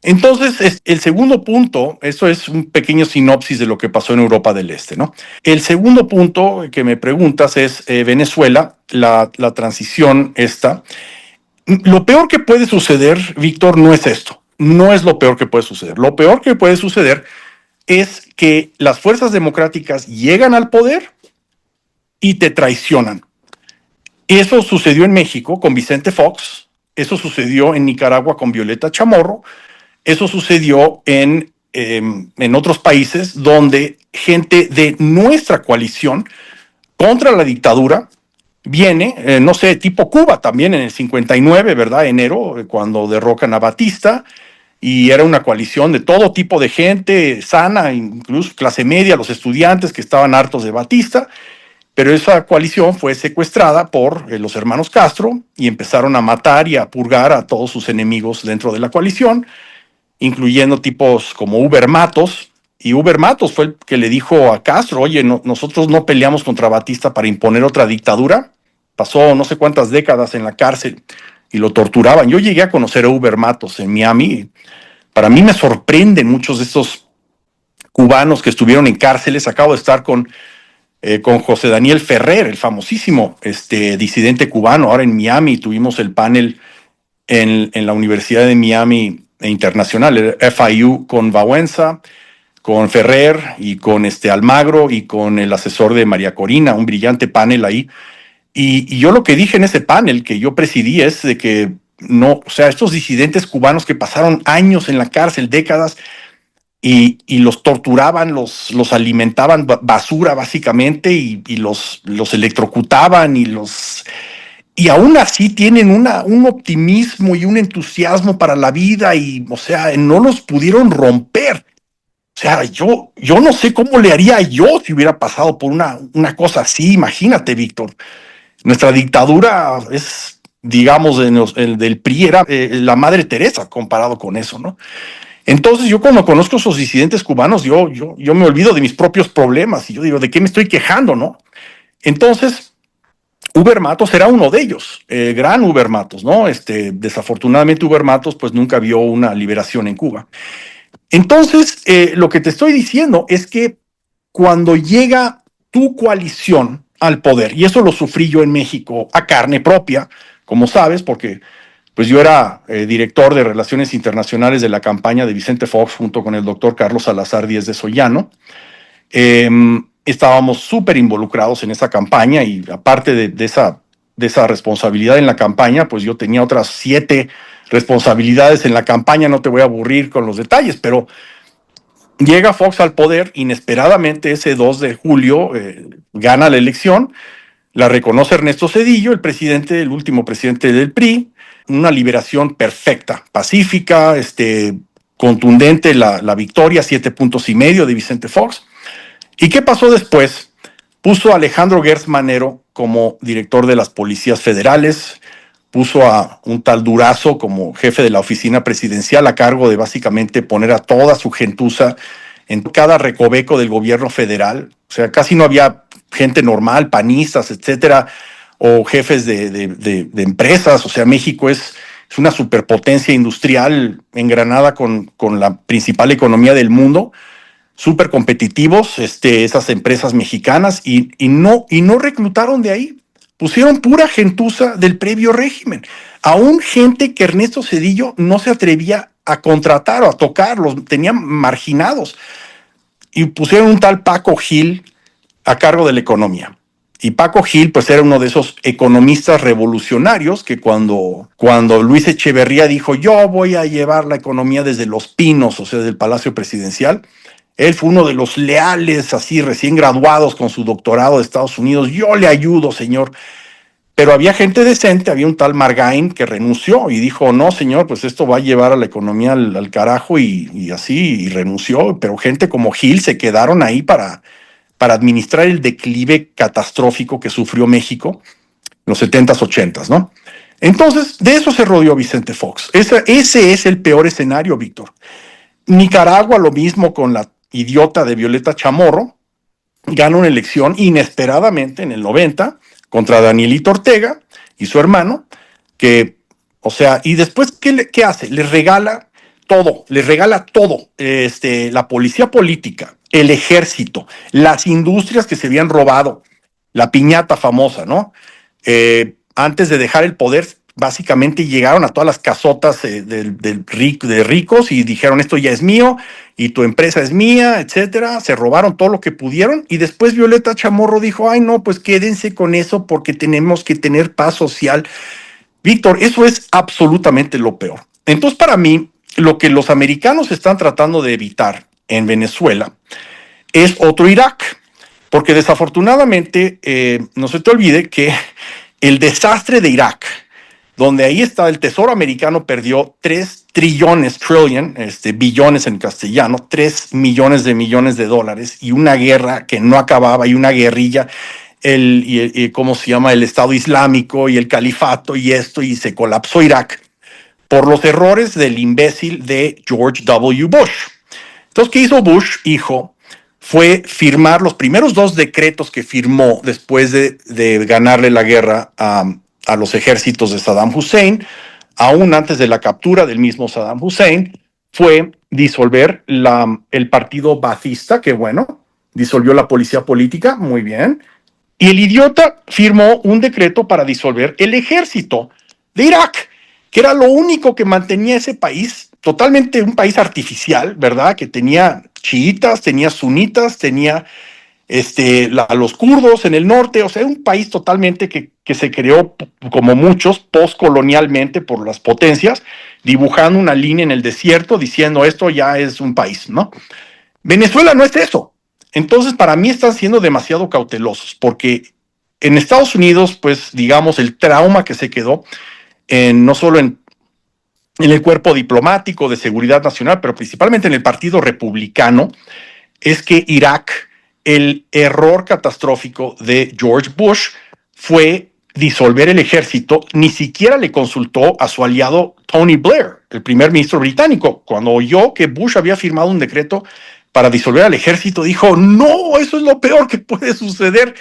Entonces, el segundo punto, eso es un pequeño sinopsis de lo que pasó en Europa del Este, ¿no? El segundo punto que me preguntas es Venezuela, la transición esta. Lo peor que puede suceder, Víctor, no es esto. No es lo peor que puede suceder. Lo peor que puede suceder es que las fuerzas democráticas llegan al poder y te traicionan. Eso sucedió en México con Vicente Fox. Eso sucedió en Nicaragua con Violeta Chamorro. Eso sucedió en otros países donde gente de nuestra coalición contra la dictadura viene, no sé, tipo Cuba también en el 59, ¿verdad? Enero, cuando derrocan a Batista, y era una coalición de todo tipo de gente sana, incluso clase media, los estudiantes que estaban hartos de Batista. Pero esa coalición fue secuestrada por los hermanos Castro y empezaron a matar y a purgar a todos sus enemigos dentro de la coalición, incluyendo tipos como Uber Matos Y Uber Matos fue el que le dijo a Castro, oye, nosotros no peleamos contra Batista para imponer otra dictadura. Pasó no sé cuántas décadas en la cárcel y lo torturaban. Yo llegué a conocer a Uber Matos en Miami. Para mí me sorprenden muchos de estos cubanos que estuvieron en cárceles. Acabo de estar con José Daniel Ferrer, el famosísimo disidente cubano. Ahora en Miami tuvimos el panel en la Universidad de Miami Internacional, el FIU, con Bawenza, con Ferrer y con Almagro y con el asesor de María Corina, un brillante panel ahí. Y yo lo que dije en ese panel que yo presidí es de que no, o sea, estos disidentes cubanos que pasaron años en la cárcel, décadas, y los torturaban, los alimentaban basura básicamente y los electrocutaban y aún así tienen un optimismo y un entusiasmo para la vida y, o sea, no los pudieron romper. O sea, yo no sé cómo le haría yo si hubiera pasado por una cosa así. Imagínate, Víctor. Nuestra dictadura es, digamos, el del PRI era la Madre Teresa comparado con eso, ¿no? Entonces yo cuando conozco a esos disidentes cubanos, yo me olvido de mis propios problemas y yo digo, ¿de qué me estoy quejando, no? Entonces, Uber Matos era uno de ellos, gran Uber Matos, ¿no? Desafortunadamente Uber Matos pues nunca vio una liberación en Cuba. Entonces, lo que te estoy diciendo es que cuando llega tu coalición al poder, y eso lo sufrí yo en México a carne propia, como sabes, porque pues yo era director de Relaciones Internacionales de la campaña de Vicente Fox junto con el doctor Carlos Salazar Díez de Sollano. Estábamos súper involucrados en esa campaña y aparte de esa responsabilidad en la campaña, pues yo tenía otras 7 responsabilidades en la campaña, no te voy a aburrir con los detalles, pero llega Fox al poder inesperadamente ese 2 de julio, gana la elección, la reconoce Ernesto Zedillo, el último presidente del PRI, una liberación perfecta, pacífica, contundente la victoria, 7,5 puntos de Vicente Fox. ¿Y qué pasó después? Puso a Alejandro Gertz Manero como director de las policías federales, puso a un tal Durazo como jefe de la oficina presidencial a cargo de básicamente poner a toda su gentuza en cada recoveco del gobierno federal. O sea, casi no había gente normal, panistas, etcétera, o jefes de empresas. O sea, México es una superpotencia industrial engranada con la principal economía del mundo, súper competitivos, esas empresas mexicanas, y no reclutaron de ahí. Pusieron pura gentuza del previo régimen, aún gente que Ernesto Zedillo no se atrevía a contratar o a tocar, los tenían marginados. Y pusieron un tal Paco Gil a cargo de la economía. Y Paco Gil, pues era uno de esos economistas revolucionarios que cuando Luis Echeverría dijo, yo voy a llevar la economía desde Los Pinos, o sea, del Palacio Presidencial, él fue uno de los leales, así recién graduados con su doctorado de Estados Unidos. Yo le ayudo, señor. Pero había gente decente, había un tal Margain que renunció y dijo, no, señor, pues esto va a llevar a la economía al carajo y así, y renunció. Pero gente como Gil se quedaron ahí para administrar el declive catastrófico que sufrió México en los 70s, 80s, ¿no? Entonces, de eso se rodeó Vicente Fox. Ese es el peor escenario, Víctor. Nicaragua, lo mismo con la idiota de Violeta Chamorro, gana una elección inesperadamente en el 90 contra Danielito Ortega y su hermano, que, o sea, y después, ¿qué hace? Les regala todo, la policía política, el ejército, las industrias que se habían robado, la piñata famosa, ¿no? Antes de dejar el poder, básicamente llegaron a todas las casotas de ricos y dijeron, esto ya es mío y tu empresa es mía, etcétera. Se robaron todo lo que pudieron y después Violeta Chamorro dijo, ay no, pues quédense con eso porque tenemos que tener paz social. Víctor, eso es absolutamente lo peor. Entonces, para mí, lo que los americanos están tratando de evitar en Venezuela es otro Irak, porque desafortunadamente no se te olvide que el desastre de Irak, donde ahí está el Tesoro americano, perdió 3 trillones, billones en castellano, 3 millones de dólares, y una guerra que no acababa, y una guerrilla, ¿cómo se llama? El Estado Islámico y el califato y esto, y se colapsó Irak por los errores del imbécil de George W. Bush. Entonces, ¿qué hizo Bush, hijo? Fue firmar los primeros 2 decretos que firmó después de ganarle la guerra a los ejércitos de Saddam Hussein, aún antes de la captura del mismo Saddam Hussein, fue disolver el partido Ba'athista, que bueno, disolvió la policía política, muy bien, y el idiota firmó un decreto para disolver el ejército de Irak, que era lo único que mantenía ese país, totalmente un país artificial, ¿verdad? Que tenía chiitas, tenía sunitas, tenía los kurdos en el norte, o sea, un país totalmente que se creó, como muchos, postcolonialmente por las potencias, dibujando una línea en el desierto diciendo esto ya es un país, ¿no? Venezuela no es eso. Entonces, para mí están siendo demasiado cautelosos, porque en Estados Unidos, pues, digamos, el trauma que se quedó, no solo en el cuerpo diplomático de seguridad nacional, pero principalmente en el Partido Republicano, es que Irak, el error catastrófico de George Bush fue disolver el ejército. Ni siquiera le consultó a su aliado Tony Blair, el primer ministro británico. Cuando oyó que Bush había firmado un decreto para disolver al ejército, dijo, no, eso es lo peor que puede suceder.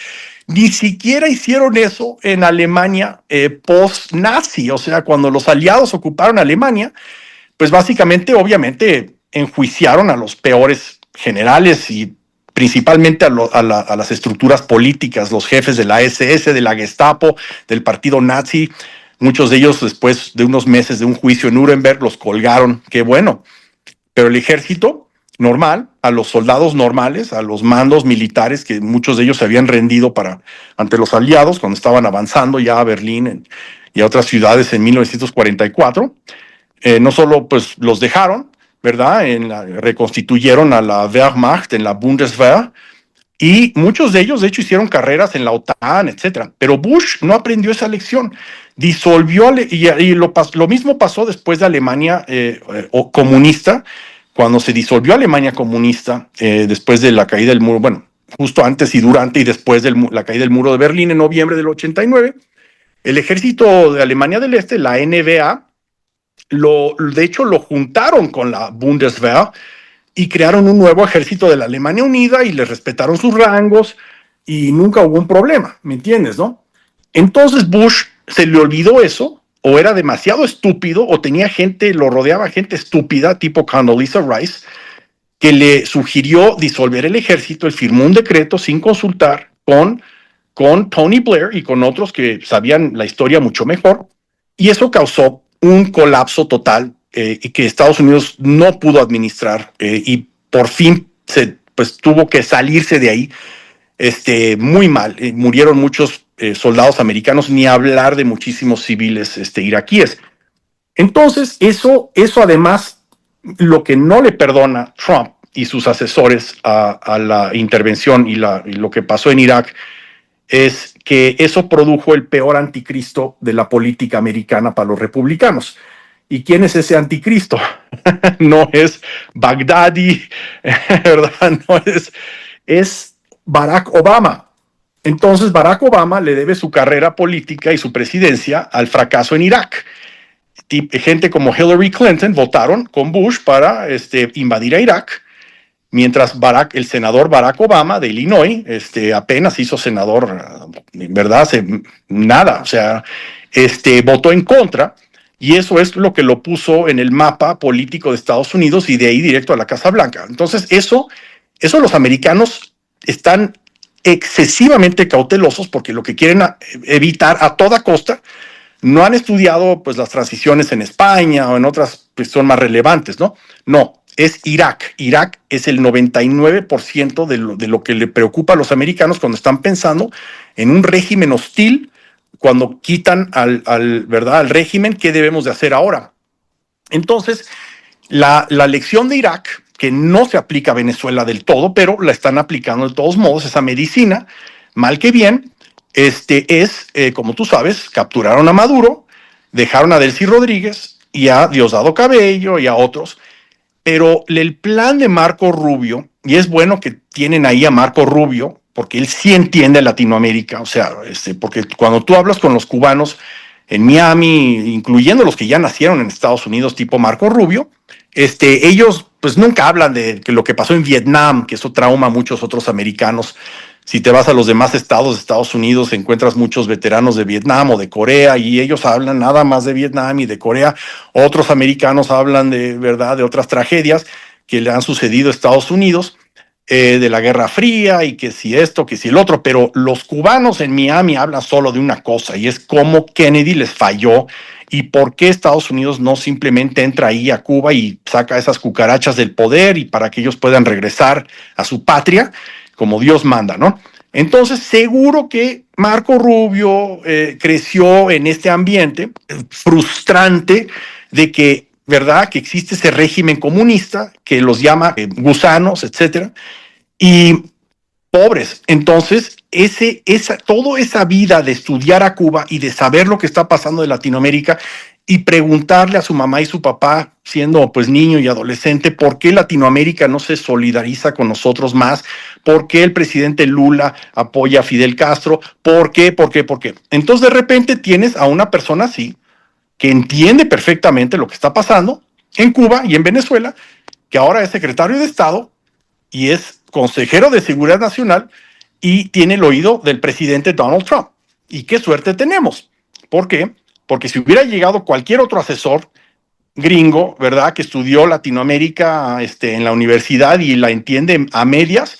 Ni siquiera hicieron eso en Alemania post-nazi, o sea, cuando los aliados ocuparon Alemania, pues básicamente, obviamente, enjuiciaron a los peores generales y principalmente a las estructuras políticas, los jefes de la SS, de la Gestapo, del partido nazi. Muchos de ellos, después de unos meses de un juicio en Nuremberg, los colgaron. Qué bueno. Pero el ejército normal, a los soldados normales, a los mandos militares, que muchos de ellos se habían rendido ante los aliados cuando estaban avanzando ya a Berlín y a otras ciudades en 1944, no solo pues los dejaron, ¿verdad? Reconstituyeron a la Wehrmacht en la Bundeswehr, y muchos de ellos, de hecho, hicieron carreras en la OTAN, etcétera. Pero Bush no aprendió esa lección. Disolvió, y lo mismo pasó después de Alemania comunista, cuando se disolvió Alemania comunista, después de la caída del muro, bueno, justo antes y durante y después de la caída del muro de Berlín en noviembre del 89, el ejército de Alemania del Este, la NVA, de hecho lo juntaron con la Bundeswehr y crearon un nuevo ejército de la Alemania Unida y les respetaron sus rangos y nunca hubo un problema, ¿me entiendes, no? Entonces Bush se le olvidó eso, o era demasiado estúpido, o tenía lo rodeaba gente estúpida, tipo Condoleezza Rice, que le sugirió disolver el ejército. Él firmó un decreto sin consultar con Tony Blair y con otros que sabían la historia mucho mejor, y eso causó un colapso total y que Estados Unidos no pudo administrar y por fin pues tuvo que salirse de ahí muy mal. Murieron muchos soldados americanos, ni hablar de muchísimos civiles iraquíes. Entonces, eso además, lo que no le perdona Trump y sus asesores a la intervención y lo que pasó en Irak es que eso produjo el peor anticristo de la política americana para los republicanos. ¿Y quién es ese anticristo? No es Baghdadi, ¿verdad? No es Barack Obama. Entonces Barack Obama le debe su carrera política y su presidencia al fracaso en Irak. Gente como Hillary Clinton votaron con Bush para invadir a Irak, mientras el senador Barack Obama de Illinois apenas hizo senador, ¿verdad? Nada, o sea, votó en contra, y eso es lo que lo puso en el mapa político de Estados Unidos y de ahí directo a la Casa Blanca. Entonces, eso los americanos están excesivamente cautelosos porque lo que quieren evitar a toda costa. No han estudiado pues las transiciones en España o en otras que son más relevantes, ¿no? No, es Irak. Irak es el 99% de lo que le preocupa a los americanos cuando están pensando en un régimen hostil, cuando quitan ¿verdad? Al régimen. ¿Qué debemos de hacer ahora? Entonces, la lección de Irak, que no se aplica a Venezuela del todo, pero la están aplicando de todos modos, esa medicina, mal que bien, como tú sabes, capturaron a Maduro, dejaron a Delcy Rodríguez y a Diosdado Cabello y a otros, pero el plan de Marco Rubio, y es bueno que tienen ahí a Marco Rubio, porque él sí entiende Latinoamérica, o sea, porque cuando tú hablas con los cubanos en Miami, incluyendo los que ya nacieron en Estados Unidos, tipo Marco Rubio, ellos pues nunca hablan de que lo que pasó en Vietnam, que eso trauma a muchos otros americanos. Si te vas a los demás estados de Estados Unidos, encuentras muchos veteranos de Vietnam o de Corea y ellos hablan nada más de Vietnam y de Corea. Otros americanos hablan de verdad de otras tragedias que le han sucedido a Estados Unidos, de la Guerra Fría y que si esto, que si el otro, pero los cubanos en Miami hablan solo de una cosa y es cómo Kennedy les falló y por qué Estados Unidos no simplemente entra ahí a Cuba y saca esas cucarachas del poder y para que ellos puedan regresar a su patria como Dios manda, ¿no? Entonces, seguro que Marco Rubio creció en este ambiente frustrante de que, ¿verdad?, que existe ese régimen comunista que los llama gusanos, etcétera, y pobres. Entonces, toda esa vida de estudiar a Cuba y de saber lo que está pasando en Latinoamérica y preguntarle a su mamá y su papá, siendo pues niño y adolescente, por qué Latinoamérica no se solidariza con nosotros más, por qué el presidente Lula apoya a Fidel Castro, por qué, por qué, por qué. Entonces, de repente tienes a una persona así, que entiende perfectamente lo que está pasando en Cuba y en Venezuela, que ahora es secretario de Estado y es consejero de Seguridad Nacional y tiene el oído del presidente Donald Trump. Y qué suerte tenemos. ¿Por qué? Porque si hubiera llegado cualquier otro asesor gringo, ¿verdad?, que estudió Latinoamérica en la universidad y la entiende a medias,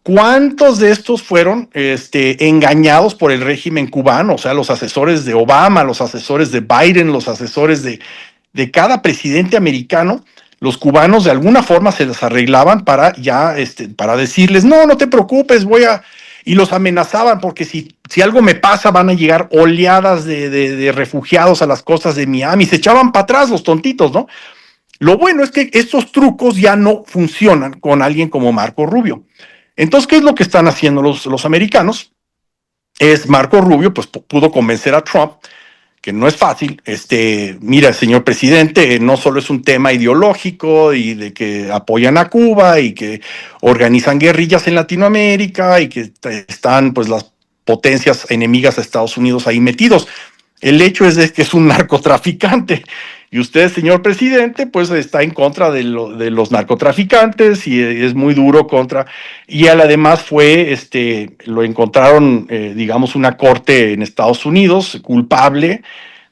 ¿cuántos de estos fueron engañados por el régimen cubano? O sea, los asesores de Obama, los asesores de Biden, los asesores de cada presidente americano, los cubanos de alguna forma se las arreglaban para para decirles, no, no te preocupes, y los amenazaban porque si algo me pasa van a llegar oleadas de refugiados a las costas de Miami, se echaban para atrás los tontitos, ¿no? Lo bueno es que estos trucos ya no funcionan con alguien como Marco Rubio. Entonces, ¿qué es lo que están haciendo los americanos? Marco Rubio pues pudo convencer a Trump, que no es fácil. Mira, señor presidente, no solo es un tema ideológico y de que apoyan a Cuba y que organizan guerrillas en Latinoamérica y que están pues las potencias enemigas a Estados Unidos ahí metidos. El hecho es de que es un narcotraficante y usted, señor presidente, pues está en contra de los narcotraficantes y es muy duro contra. Y él además lo encontraron, digamos, una corte en Estados Unidos culpable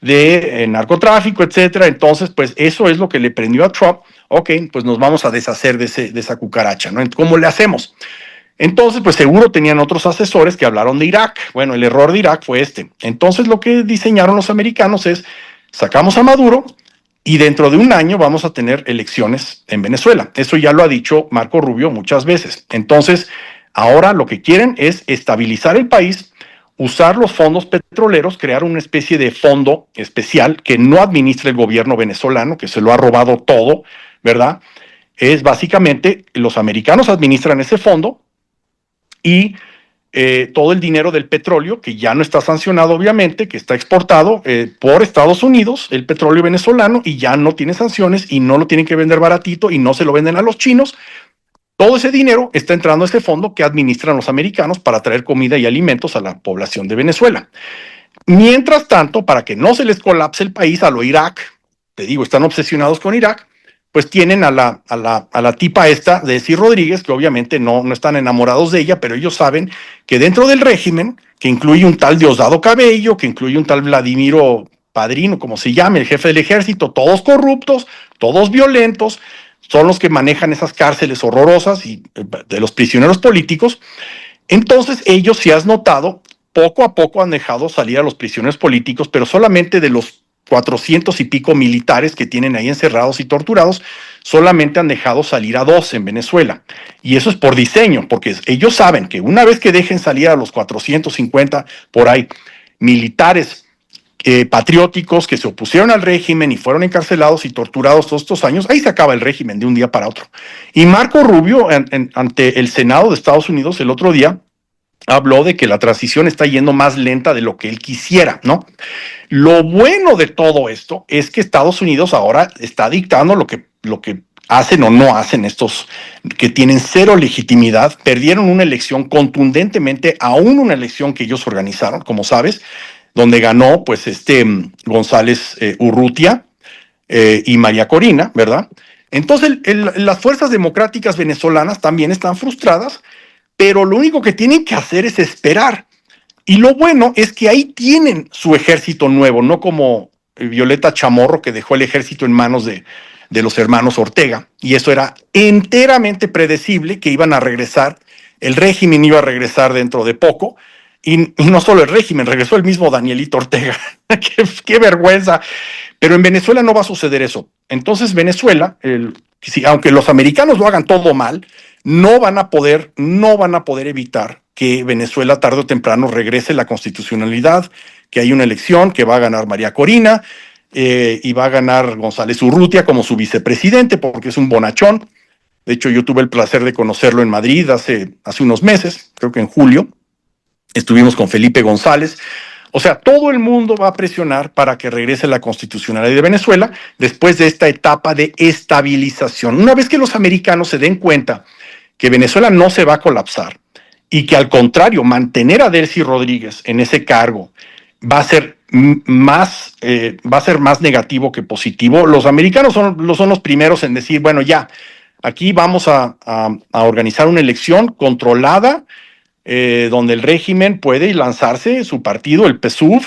de narcotráfico, etcétera. Entonces, pues eso es lo que le prendió a Trump. Ok, pues nos vamos a deshacer de esa cucaracha, ¿no? ¿Cómo le hacemos? Entonces, pues seguro tenían otros asesores que hablaron de Irak. Bueno, el error de Irak fue este. Entonces, lo que diseñaron los americanos es, sacamos a Maduro y dentro de un año vamos a tener elecciones en Venezuela. Eso ya lo ha dicho Marco Rubio muchas veces. Entonces, ahora lo que quieren es estabilizar el país, usar los fondos petroleros, crear una especie de fondo especial que no administra el gobierno venezolano, que se lo ha robado todo, ¿verdad? Es básicamente, los americanos administran ese fondo, y todo el dinero del petróleo, que ya no está sancionado obviamente, que está exportado por Estados Unidos, el petróleo venezolano, y ya no tiene sanciones y no lo tienen que vender baratito y no se lo venden a los chinos. Todo ese dinero está entrando a ese fondo que administran los americanos para traer comida y alimentos a la población de Venezuela. Mientras tanto, para que no se les colapse el país a lo Irak, te digo, están obsesionados con Irak, pues tienen a la tipa esta, Desi Rodríguez, que obviamente no están enamorados de ella, pero ellos saben que dentro del régimen, que incluye un tal Diosdado Cabello, que incluye un tal Vladimiro Padrino, como se llame, el jefe del ejército, todos corruptos, todos violentos, son los que manejan esas cárceles horrorosas y de los prisioneros políticos. Entonces ellos, si has notado, poco a poco han dejado salir a los prisioneros políticos, pero solamente de los 400 y pico militares que tienen ahí encerrados y torturados, solamente han dejado salir a 2 en Venezuela. Y eso es por diseño, porque ellos saben que una vez que dejen salir a los 450 por ahí militares patrióticos que se opusieron al régimen y fueron encarcelados y torturados todos estos años, ahí se acaba el régimen de un día para otro. Y Marco Rubio, ante el Senado de Estados Unidos el otro día, habló de que la transición está yendo más lenta de lo que él quisiera, ¿no? Lo bueno de todo esto es que Estados Unidos ahora está dictando lo que hacen o no hacen estos que tienen cero legitimidad. Perdieron una elección contundentemente, aún una elección que ellos organizaron, como sabes, donde ganó pues González Urrutia y María Corina, ¿verdad? Entonces, las fuerzas democráticas venezolanas también están frustradas, pero lo único que tienen que hacer es esperar. Y lo bueno es que ahí tienen su ejército nuevo, no como Violeta Chamorro, que dejó el ejército en manos de los hermanos Ortega. Y eso era enteramente predecible, que iban a regresar, el régimen iba a regresar dentro de poco. Y no solo el régimen, regresó el mismo Danielito Ortega. qué vergüenza. Pero en Venezuela no va a suceder eso. Entonces Venezuela, aunque los americanos lo hagan todo mal, no van a poder evitar que Venezuela tarde o temprano regrese la constitucionalidad, que hay una elección, que va a ganar María Corina y va a ganar González Urrutia como su vicepresidente, porque es un bonachón. De hecho, yo tuve el placer de conocerlo en Madrid hace unos meses, creo que en julio. Estuvimos con Felipe González. O sea, todo el mundo va a presionar para que regrese la constitucionalidad de Venezuela después de esta etapa de estabilización. Una vez que los americanos se den cuenta que Venezuela no se va a colapsar y que al contrario, mantener a Delcy Rodríguez en ese cargo va a ser más negativo que positivo. Los americanos son los primeros en decir, bueno, ya, aquí vamos a organizar una elección controlada, donde el régimen puede lanzarse su partido, el PSUV,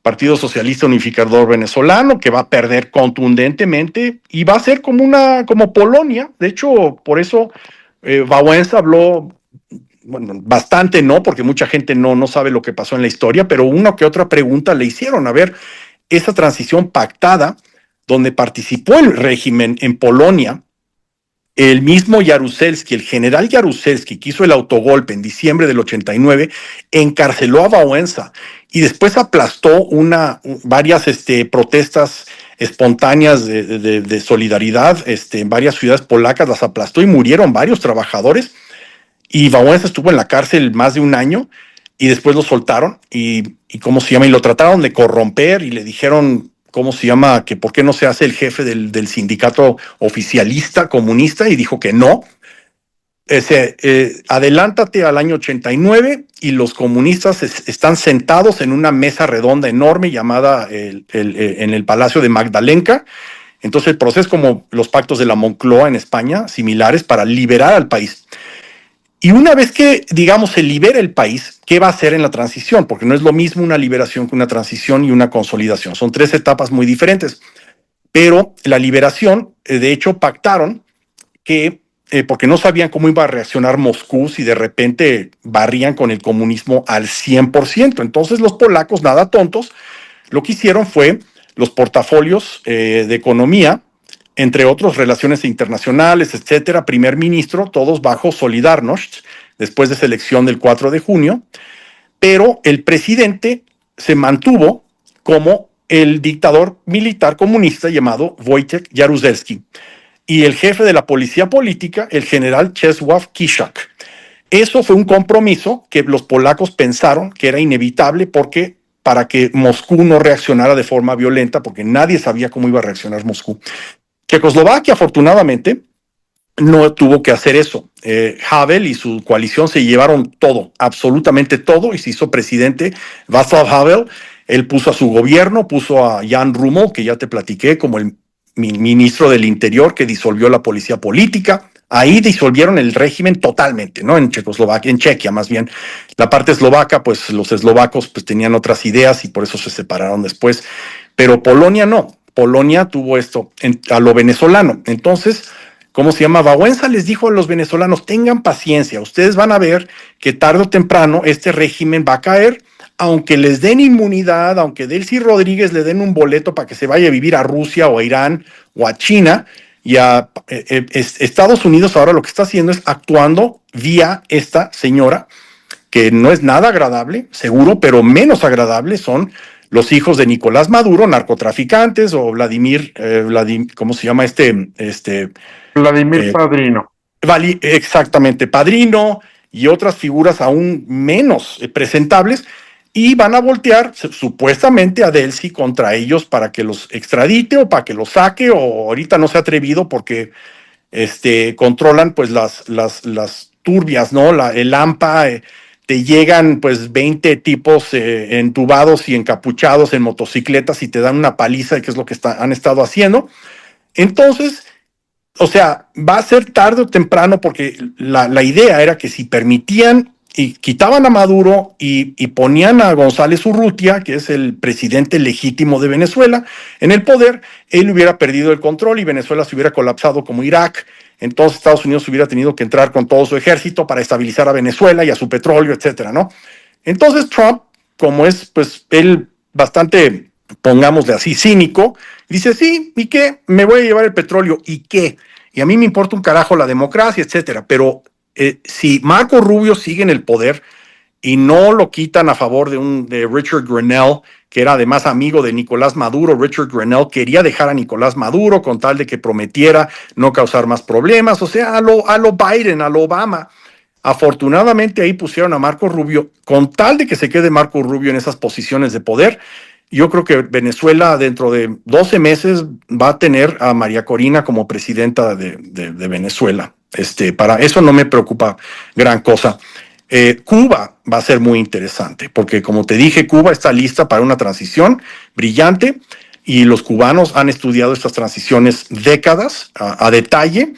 Partido Socialista Unificador Venezolano, que va a perder contundentemente y va a ser como Polonia. De hecho, por eso Wałęsa habló, bueno, bastante no, porque mucha gente no sabe lo que pasó en la historia, pero una que otra pregunta le hicieron. A ver, esa transición pactada, donde participó el régimen en Polonia, el mismo Jaruzelski, el general Jaruzelski, que hizo el autogolpe en diciembre del 89, encarceló a Wałęsa y después aplastó varias protestas espontáneas de solidaridad en varias ciudades polacas, las aplastó y murieron varios trabajadores. Y Wałęsa estuvo en la cárcel más de un año y después lo soltaron y ¿cómo se llama? Y lo trataron de corromper y le dijeron, ¿cómo se llama? Que por qué no se hace el jefe del sindicato oficialista comunista, y dijo que no. Adelántate al año 89 y los comunistas están sentados en una mesa redonda enorme llamada en el Palacio de Magdalenka. Entonces el proceso es como los pactos de la Moncloa en España, similares, para liberar al país. Y una vez que, digamos, se libera el país, ¿qué va a hacer en la transición? Porque no es lo mismo una liberación que una transición y una consolidación. Son tres etapas muy diferentes. Pero la liberación, de hecho, pactaron que, porque no sabían cómo iba a reaccionar Moscú si de repente barrían con el comunismo al 100%. Entonces los polacos, nada tontos, lo que hicieron fue los portafolios de economía, entre otros, relaciones internacionales, etcétera, primer ministro, todos bajo Solidarność, después de esa elección del 4 de junio, pero el presidente se mantuvo como el dictador militar comunista llamado Wojciech Jaruzelski y el jefe de la policía política, el general Czesław Kiszczak. Eso fue un compromiso que los polacos pensaron que era inevitable para que Moscú no reaccionara de forma violenta, porque nadie sabía cómo iba a reaccionar Moscú. Checoslovaquia, afortunadamente, no tuvo que hacer eso. Havel y su coalición se llevaron todo, absolutamente todo, y se hizo presidente Václav Havel. Él puso a su gobierno, puso a Jan Ruml, que ya te platiqué, como el ministro del Interior, que disolvió la policía política. Ahí disolvieron el régimen totalmente, ¿no? En Checoslovaquia, en Chequia más bien. La parte eslovaca, pues los eslovacos pues, tenían otras ideas y por eso se separaron después. Pero Polonia no. Polonia tuvo esto a lo venezolano. Entonces, ¿cómo se llama? Wałęsa les dijo a los venezolanos, tengan paciencia, ustedes van a ver que tarde o temprano este régimen va a caer, aunque les den inmunidad, aunque Delcy Rodríguez le den un boleto para que se vaya a vivir a Rusia o a Irán o a China, y a Estados Unidos ahora lo que está haciendo es actuando vía esta señora, que no es nada agradable, seguro, pero menos agradable son los hijos de Nicolás Maduro, narcotraficantes, o Vladimir, ¿cómo se llama Vladimir Padrino. Exactamente, Padrino y otras figuras aún menos presentables, y van a voltear supuestamente a Delcy contra ellos para que los extradite o para que los saque, o ahorita no se ha atrevido porque controlan pues las turbias, ¿no? El AMPA, te llegan pues 20 tipos entubados y encapuchados en motocicletas y te dan una paliza, que es lo que han estado haciendo. Entonces, o sea, va a ser tarde o temprano, porque la idea era que si permitían y quitaban a Maduro y ponían a González Urrutia, que es el presidente legítimo de Venezuela, en el poder, él hubiera perdido el control y Venezuela se hubiera colapsado como Irak. Entonces Estados Unidos hubiera tenido que entrar con todo su ejército para estabilizar a Venezuela y a su petróleo, etcétera, ¿no? Entonces Trump, como es, pues, él bastante, pongámosle así, cínico, dice, sí, ¿y qué? Me voy a llevar el petróleo, ¿y qué? Y a mí me importa un carajo la democracia, etcétera, pero si Marco Rubio sigue en el poder y no lo quitan a favor de Richard Grenell, que era además amigo de Nicolás Maduro. Richard Grenell quería dejar a Nicolás Maduro con tal de que prometiera no causar más problemas, o sea, a lo Biden, a lo Obama. Afortunadamente ahí pusieron a Marco Rubio, con tal de que se quede Marco Rubio en esas posiciones de poder. Yo creo que Venezuela dentro de 12 meses va a tener a María Corina como presidenta de Venezuela. Para eso no me preocupa gran cosa. Cuba va a ser muy interesante, porque como te dije, Cuba está lista para una transición brillante y los cubanos han estudiado estas transiciones décadas a detalle,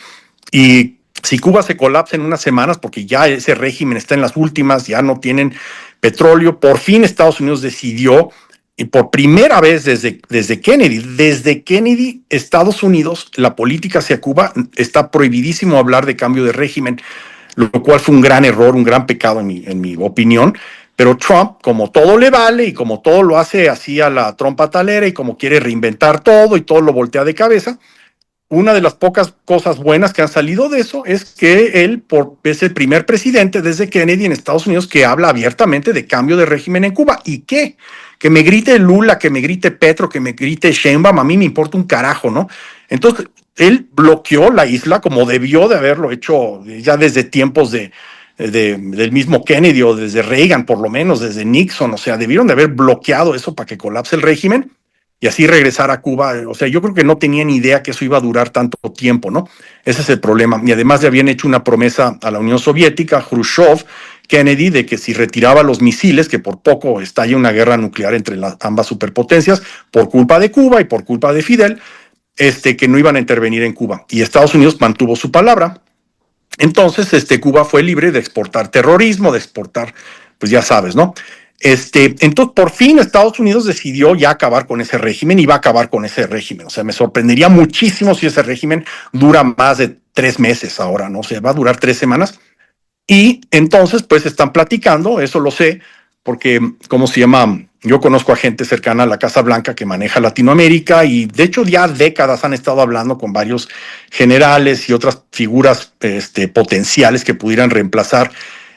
y si Cuba se colapsa en unas semanas, porque ya ese régimen está en las últimas, ya no tienen petróleo, por fin Estados Unidos decidió, y por primera vez desde Kennedy, Estados Unidos, la política hacia Cuba está prohibidísimo hablar de cambio de régimen, lo cual fue un gran error, un gran pecado en mi opinión. Pero Trump, como todo le vale y como todo lo hace así a la trompa talera y como quiere reinventar todo y todo lo voltea de cabeza, una de las pocas cosas buenas que han salido de eso es que él es el primer presidente desde Kennedy en Estados Unidos que habla abiertamente de cambio de régimen en Cuba. ¿Y qué? Que me grite Lula, que me grite Petro, que me grite Sheinbaum, a mí me importa un carajo, ¿no? Entonces, él bloqueó la isla como debió de haberlo hecho ya desde tiempos del mismo Kennedy, o desde Reagan, por lo menos, desde Nixon. O sea, debieron de haber bloqueado eso para que colapse el régimen y así regresar a Cuba. O sea, yo creo que no tenían idea que eso iba a durar tanto tiempo, ¿no? Ese es el problema. Y además le habían hecho una promesa a la Unión Soviética, Khrushchev, Kennedy, de que si retiraba los misiles, que por poco estalla una guerra nuclear entre ambas superpotencias, por culpa de Cuba y por culpa de Fidel, que no iban a intervenir en Cuba. Y Estados Unidos mantuvo su palabra. Entonces, Cuba fue libre de exportar terrorismo, de exportar, pues ya sabes, ¿no? Entonces, por fin Estados Unidos decidió ya acabar con ese régimen y va a acabar con ese régimen. O sea, me sorprendería muchísimo si ese régimen dura más de 3 meses ahora, ¿no? O sea, va a durar 3 semanas. Y entonces, pues están platicando, eso lo sé, porque, ¿cómo se llama? Yo conozco a gente cercana a la Casa Blanca que maneja Latinoamérica, y de hecho ya décadas han estado hablando con varios generales y otras figuras potenciales que pudieran reemplazar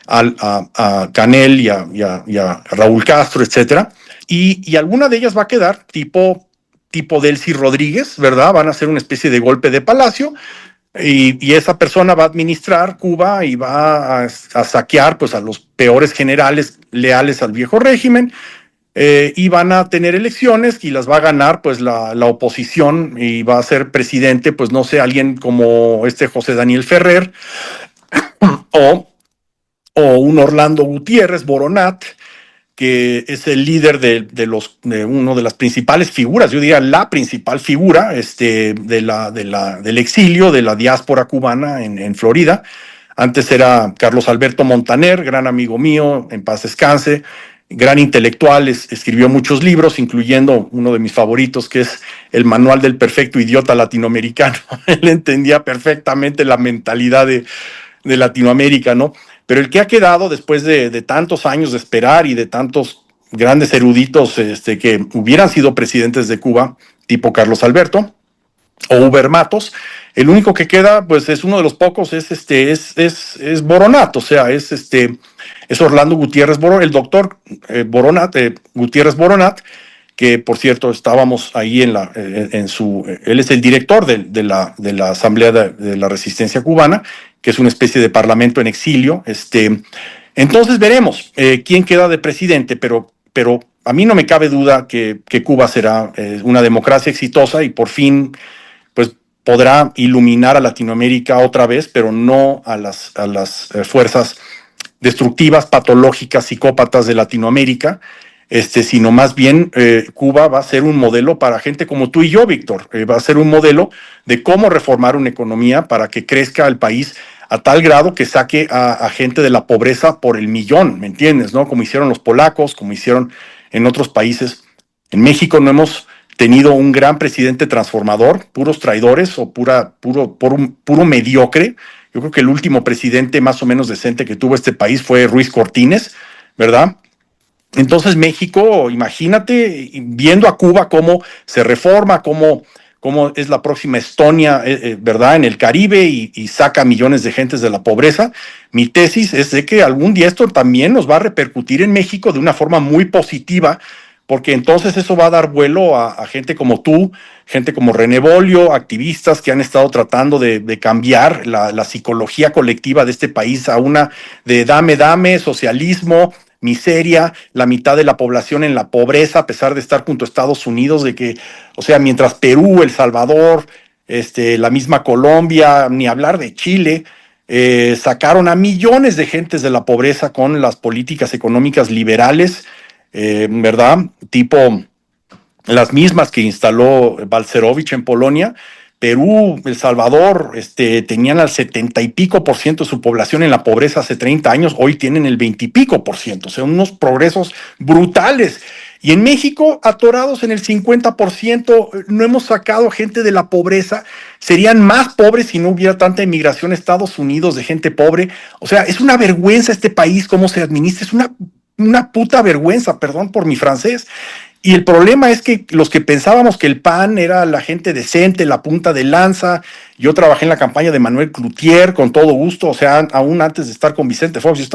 a Canel y a Raúl Castro, etcétera. Y alguna de ellas va a quedar tipo Delcy Rodríguez, ¿verdad? Van a hacer una especie de golpe de palacio. Y esa persona va a administrar Cuba y va a saquear, pues, a los peores generales leales al viejo régimen, y van a tener elecciones y las va a ganar, pues, la oposición, y va a ser presidente, pues, no sé, alguien como José Daniel Ferrer o un Orlando Gutiérrez Boronat, que es el líder de uno de las principales figuras, yo diría la principal figura del exilio, de la diáspora cubana en Florida. Antes era Carlos Alberto Montaner, gran amigo mío, en paz descanse, gran intelectual, escribió muchos libros, incluyendo uno de mis favoritos, que es El Manual del Perfecto Idiota Latinoamericano. Él entendía perfectamente la mentalidad de Latinoamérica, ¿no? Pero el que ha quedado después de tantos años de esperar y de tantos grandes eruditos que hubieran sido presidentes de Cuba, tipo Carlos Alberto o Uber Matos, el único que queda, pues, es uno de los pocos, es Boronat. O sea, es Orlando Gutiérrez Boronat, el doctor Gutiérrez Boronat, que por cierto estábamos ahí él es el director de la Asamblea de la Resistencia Cubana, que es una especie de parlamento en exilio. Entonces veremos quién queda de presidente, pero a mí no me cabe duda que Cuba será una democracia exitosa y por fin, pues, podrá iluminar a Latinoamérica otra vez, pero no a las fuerzas destructivas, patológicas, psicópatas de Latinoamérica. sino más bien Cuba va a ser un modelo para gente como tú y yo, Víctor. Va a ser un modelo de cómo reformar una economía para que crezca el país a tal grado que saque a gente de la pobreza por el millón, ¿me entiendes? ¿No? Como hicieron los polacos, como hicieron en otros países. En México no hemos tenido un gran presidente transformador, puros traidores o puro mediocre. Yo creo que el último presidente más o menos decente que tuvo este país fue Ruiz Cortines, ¿verdad? Entonces México, imagínate, viendo a Cuba cómo se reforma, cómo es la próxima Estonia, ¿verdad? En el Caribe y saca millones de gentes de la pobreza. Mi tesis es de que algún día esto también nos va a repercutir en México de una forma muy positiva, porque entonces eso va a dar vuelo a gente como tú, gente como René Bolio, activistas que han estado tratando de cambiar la psicología colectiva de este país a una de dame, socialismo, miseria, la mitad de la población en la pobreza, a pesar de estar junto a Estados Unidos, de que, o sea, mientras Perú, El Salvador, la misma Colombia, ni hablar de Chile, sacaron a millones de gentes de la pobreza con las políticas económicas liberales, ¿verdad? Tipo las mismas que instaló Balcerowicz en Polonia. Perú, El Salvador, tenían al 70 y pico% de su población en la pobreza hace 30 años, hoy tienen el 20 y pico%, o sea, unos progresos brutales. Y en México, atorados en el 50%, no hemos sacado gente de la pobreza, serían más pobres si no hubiera tanta inmigración a Estados Unidos de gente pobre. O sea, es una vergüenza este país, cómo se administra, es una puta vergüenza, perdón por mi francés. Y el problema es que los que pensábamos que el PAN era la gente decente, la punta de lanza, yo trabajé en la campaña de Manuel Cloutier con todo gusto, o sea, aún antes de estar con Vicente Fox,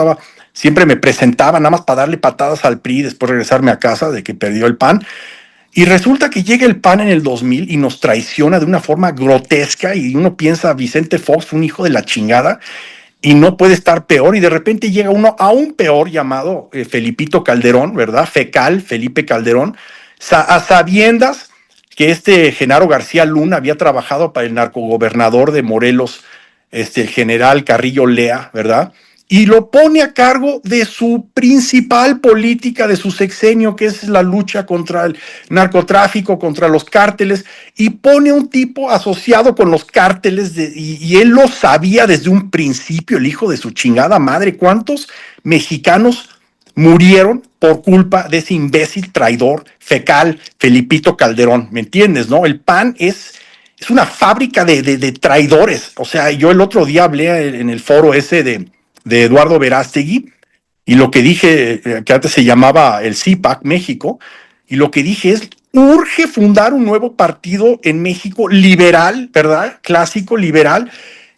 siempre me presentaba nada más para darle patadas al PRI y después regresarme a casa de que perdió el PAN. Y resulta que llega el PAN en el 2000 y nos traiciona de una forma grotesca y uno piensa, Vicente Fox fue un hijo de la chingada y no puede estar peor, y de repente llega uno aún peor llamado Felipito Calderón, ¿verdad? Fecal, Felipe Calderón, a sabiendas que Genaro García Luna había trabajado para el narcogobernador de Morelos, el general Carrillo Lea, ¿verdad? Y lo pone a cargo de su principal política de su sexenio, que es la lucha contra el narcotráfico, contra los cárteles, y pone un tipo asociado con los cárteles, y él lo sabía desde un principio, el hijo de su chingada madre. ¿Cuántos mexicanos murieron por culpa de ese imbécil traidor fecal Felipito Calderón? ¿Me entiendes, no? El PAN es una fábrica de traidores. O sea, yo el otro día hablé en el foro ese de Eduardo Verástegui, y lo que dije, que antes se llamaba el CIPAC México, y lo que dije es, urge fundar un nuevo partido en México liberal, ¿verdad? Clásico, liberal,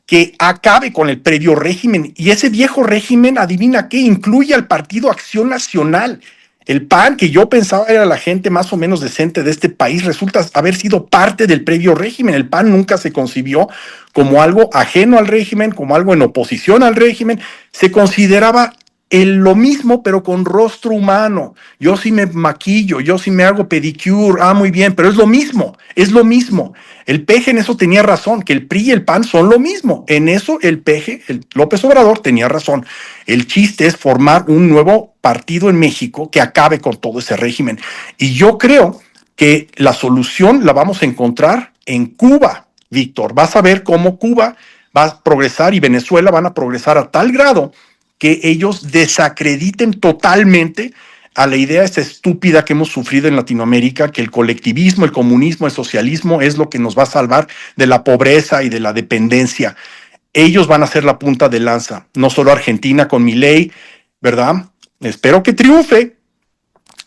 que acabe con el previo régimen. Y ese viejo régimen, adivina qué, incluye al Partido Acción Nacional. El PAN, que yo pensaba era la gente más o menos decente de este país, resulta haber sido parte del previo régimen. El PAN nunca se concibió como algo ajeno al régimen, como algo en oposición al régimen. Se consideraba lo mismo, pero con rostro humano. Yo sí me maquillo, yo sí me hago pedicure, muy bien, pero es lo mismo, es lo mismo. El Peje en eso tenía razón, que el PRI y el PAN son lo mismo. En eso el Peje, el López Obrador, tenía razón. El chiste es formar un nuevo partido en México que acabe con todo ese régimen. Y yo creo que la solución la vamos a encontrar en Cuba, Víctor. Vas a ver cómo Cuba va a progresar y Venezuela van a progresar a tal grado que ellos desacrediten totalmente a la idea esta estúpida que hemos sufrido en Latinoamérica, que el colectivismo, el comunismo, el socialismo es lo que nos va a salvar de la pobreza y de la dependencia. Ellos van a ser la punta de lanza, no solo Argentina con Milei, ¿verdad? Espero que triunfe,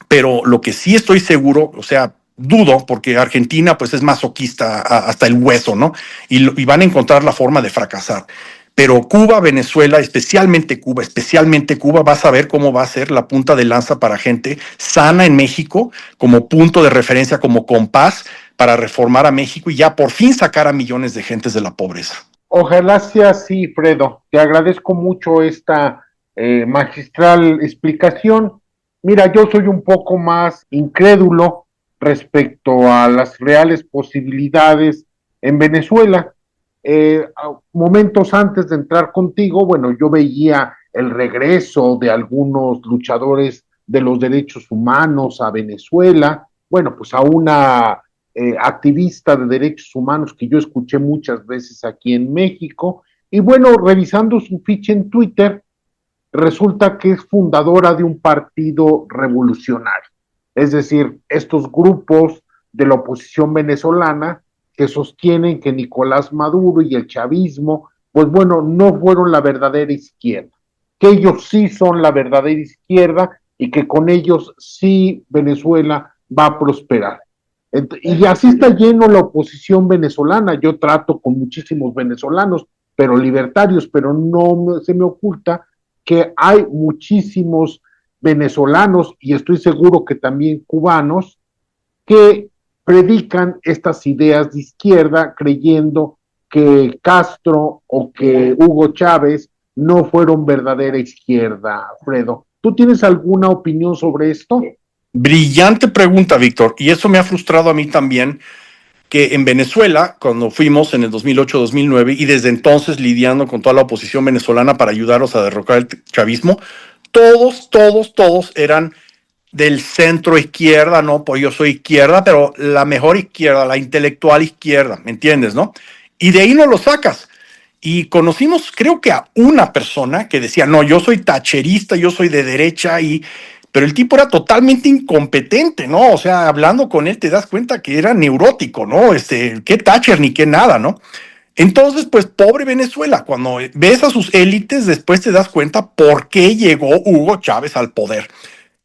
pero lo que sí estoy seguro, o sea, dudo, porque Argentina pues es masoquista hasta el hueso, ¿no? Y van a encontrar la forma de fracasar. Pero Cuba, Venezuela, especialmente Cuba, vas a ver cómo va a ser la punta de lanza para gente sana en México, como punto de referencia, como compás para reformar a México y ya por fin sacar a millones de gentes de la pobreza. Ojalá sea así, Fredo. Te agradezco mucho esta magistral explicación. Mira, yo soy un poco más incrédulo respecto a las reales posibilidades en Venezuela. Momentos antes de entrar contigo, bueno, yo veía el regreso de algunos luchadores de los derechos humanos a Venezuela, bueno, pues a una activista de derechos humanos que yo escuché muchas veces aquí en México, y bueno, revisando su ficha en Twitter, resulta que es fundadora de un partido revolucionario, es decir, estos grupos de la oposición venezolana que sostienen que Nicolás Maduro y el chavismo, pues bueno, no fueron la verdadera izquierda, que ellos sí son la verdadera izquierda y que con ellos sí Venezuela va a prosperar. Y así está lleno la oposición venezolana. Yo trato con muchísimos venezolanos, pero libertarios, pero no se me oculta que hay muchísimos venezolanos, y estoy seguro que también cubanos, que predican estas ideas de izquierda creyendo que Castro o que Hugo Chávez no fueron verdadera izquierda, Fredo. ¿Tú tienes alguna opinión sobre esto? Brillante pregunta, Víctor, y eso me ha frustrado a mí también, que en Venezuela, cuando fuimos en el 2008-2009, y desde entonces lidiando con toda la oposición venezolana para ayudarlos a derrocar el chavismo, todos eran del centro izquierda, ¿no? Pues yo soy izquierda, pero la mejor izquierda, la intelectual izquierda, ¿me entiendes, no? Y de ahí no lo sacas. Y conocimos, creo que a una persona que decía, no, yo soy tacherista, yo soy de derecha, pero el tipo era totalmente incompetente, ¿no? O sea, hablando con él te das cuenta que era neurótico, ¿no? Qué Thatcher ni qué nada, ¿no? Entonces, pues pobre Venezuela, cuando ves a sus élites, después te das cuenta por qué llegó Hugo Chávez al poder.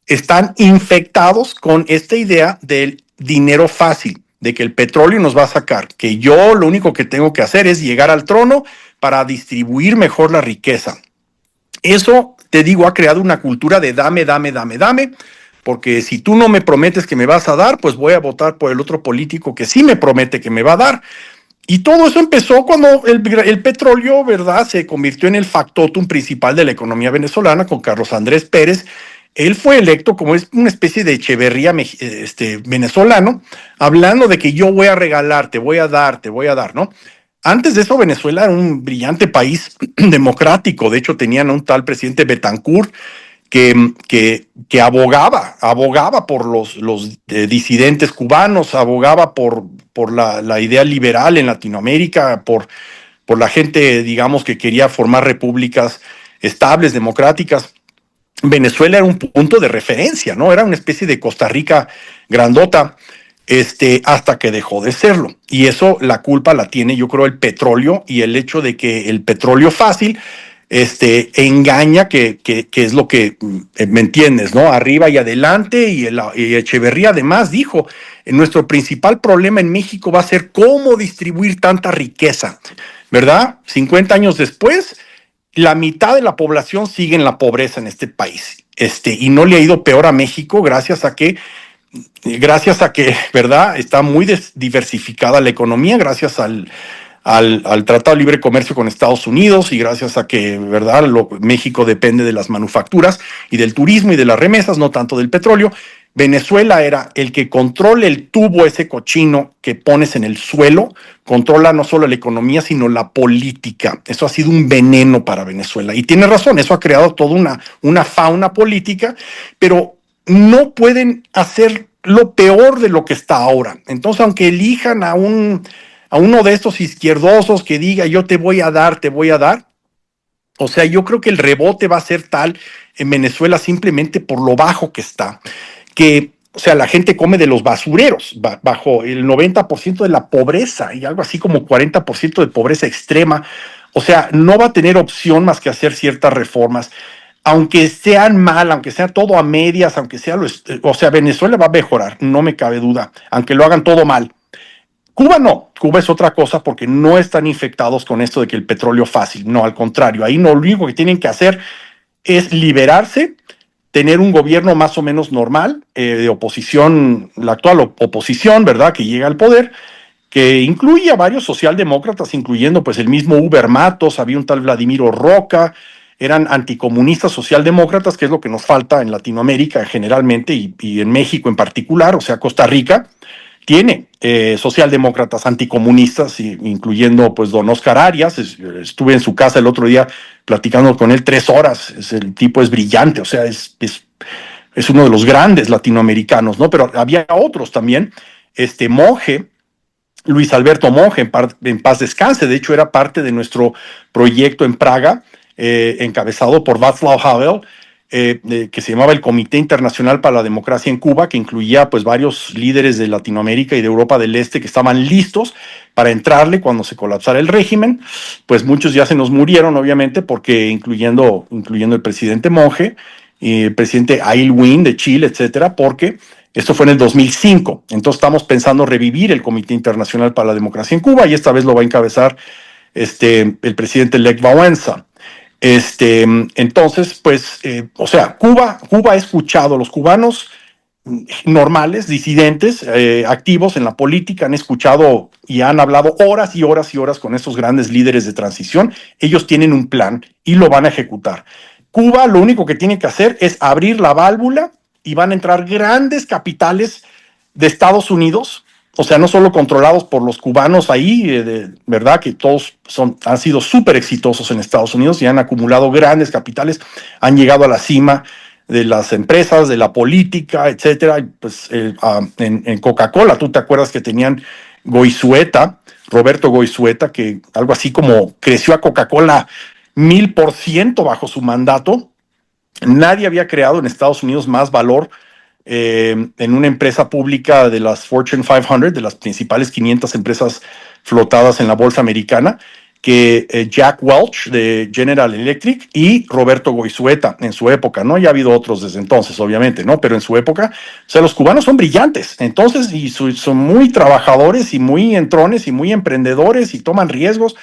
Están infectados con esta idea del dinero fácil, de que el petróleo nos va a sacar, que yo lo único que tengo que hacer es llegar al trono para distribuir mejor la riqueza. Eso, te digo, ha creado una cultura de dame, porque si tú no me prometes que me vas a dar, pues voy a votar por el otro político que sí me promete que me va a dar. Y todo eso empezó cuando el petróleo, ¿verdad?, se convirtió en el factotum principal de la economía venezolana con Carlos Andrés Pérez. Él fue electo como es una especie de Echeverría venezolano, hablando de que yo voy a regalar, te voy a dar, ¿no? Antes de eso, Venezuela era un brillante país democrático. De hecho, tenían un tal presidente Betancourt que abogaba por los disidentes cubanos, abogaba por la idea liberal en Latinoamérica, por la gente, digamos, que quería formar repúblicas estables, democráticas. Venezuela era un punto de referencia, ¿no? Era una especie de Costa Rica grandota, hasta que dejó de serlo. Y eso, la culpa la tiene, yo creo, el petróleo y el hecho de que el petróleo fácil, engaña, que es lo que, ¿me entiendes, no? Arriba y adelante, y Echeverría además dijo, nuestro principal problema en México va a ser cómo distribuir tanta riqueza, ¿verdad? 50 años después, la mitad de la población sigue en la pobreza en este país, y no le ha ido peor a México gracias a que, ¿verdad?, está muy diversificada la economía, gracias al Tratado de Libre Comercio con Estados Unidos, y gracias a que, ¿verdad?, México depende de las manufacturas y del turismo y de las remesas, no tanto del petróleo. Venezuela era el que controla el tubo ese cochino que pones en el suelo, controla no solo la economía, sino la política. Eso ha sido un veneno para Venezuela. Y tiene razón, eso ha creado toda una fauna política, pero no pueden hacer lo peor de lo que está ahora. Entonces, aunque elijan a uno de estos izquierdosos que diga yo te voy a dar, o sea, yo creo que el rebote va a ser tal en Venezuela simplemente por lo bajo que está, que, o sea, la gente come de los basureros, bajo el 90% de la pobreza y algo así como 40% de pobreza extrema. O sea, no va a tener opción más que hacer ciertas reformas, aunque sean mal, aunque sea todo a medias, aunque sea o sea, Venezuela va a mejorar, no me cabe duda, aunque lo hagan todo mal. Cuba no, Cuba es otra cosa porque no están infectados con esto de que el petróleo fácil, no, al contrario, ahí no, lo único que tienen que hacer es liberarse, tener un gobierno más o menos normal, de oposición, la actual oposición, ¿verdad?, que llega al poder, que incluye a varios socialdemócratas, incluyendo pues el mismo Uber Matos, había un tal Vladimiro Roca, eran anticomunistas socialdemócratas, que es lo que nos falta en Latinoamérica generalmente y en México en particular, o sea, Costa Rica tiene socialdemócratas anticomunistas, incluyendo pues don Oscar Arias. Estuve en su casa el otro día platicando con él 3 horas, el tipo es brillante, o sea, es uno de los grandes latinoamericanos, ¿no? Pero había otros también, Monge, Luis Alberto Monge, en paz descanse, de hecho era parte de nuestro proyecto en Praga, encabezado por Václav Havel, que se llamaba el Comité Internacional para la Democracia en Cuba, que incluía pues varios líderes de Latinoamérica y de Europa del Este que estaban listos para entrarle cuando se colapsara el régimen. Pues muchos ya se nos murieron, obviamente, porque incluyendo el presidente Monge, el presidente Aylwin de Chile, etcétera, porque esto fue en el 2005. Entonces estamos pensando revivir el Comité Internacional para la Democracia en Cuba y esta vez lo va a encabezar el presidente Lech Wałęsa. Entonces, pues, o sea, Cuba ha escuchado, los cubanos normales, disidentes, activos en la política, han escuchado y han hablado horas y horas y horas con estos grandes líderes de transición. Ellos tienen un plan y lo van a ejecutar. Cuba lo único que tiene que hacer es abrir la válvula y van a entrar grandes capitales de Estados Unidos, o sea, no solo controlados por los cubanos ahí, verdad que todos han sido súper exitosos en Estados Unidos y han acumulado grandes capitales, han llegado a la cima de las empresas, de la política, etcétera. Pues en Coca-Cola, tú te acuerdas que tenían Goizueta, Roberto Goizueta, que algo así como creció a Coca-Cola 1000% bajo su mandato. Nadie había creado en Estados Unidos más valor en una empresa pública de las Fortune 500, de las principales 500 empresas flotadas en la bolsa americana, que Jack Welch de General Electric y Roberto Goizueta en su época, ¿no? Ya ha habido otros desde entonces, obviamente, ¿no? Pero en su época, o sea, los cubanos son brillantes, entonces, y son muy trabajadores y muy entrones y muy emprendedores y toman riesgos.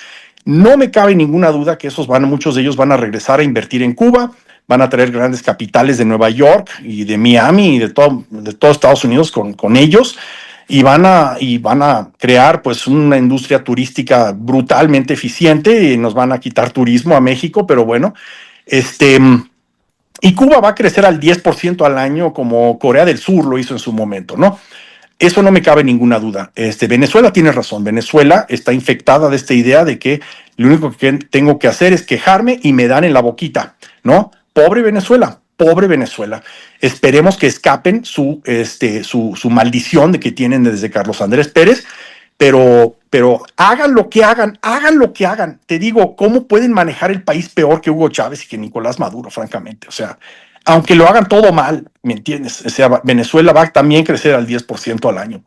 No me cabe ninguna duda que muchos de ellos van a regresar a invertir en Cuba, van a traer grandes capitales de Nueva York y de Miami y de todo Estados Unidos con ellos y van a crear pues una industria turística brutalmente eficiente y nos van a quitar turismo a México, pero bueno, y Cuba va a crecer al 10% al año como Corea del Sur lo hizo en su momento, ¿no? Eso no me cabe ninguna duda. Venezuela tiene razón. Venezuela está infectada de esta idea de que lo único que tengo que hacer es quejarme y me dan en la boquita, ¿no? Pobre Venezuela, pobre Venezuela. Esperemos que escapen su maldición de que tienen desde Carlos Andrés Pérez, pero hagan lo que hagan. Te digo, ¿cómo pueden manejar el país peor que Hugo Chávez y que Nicolás Maduro, francamente? O sea, aunque lo hagan todo mal, ¿me entiendes? O sea, Venezuela va a también crecer al 10% al año,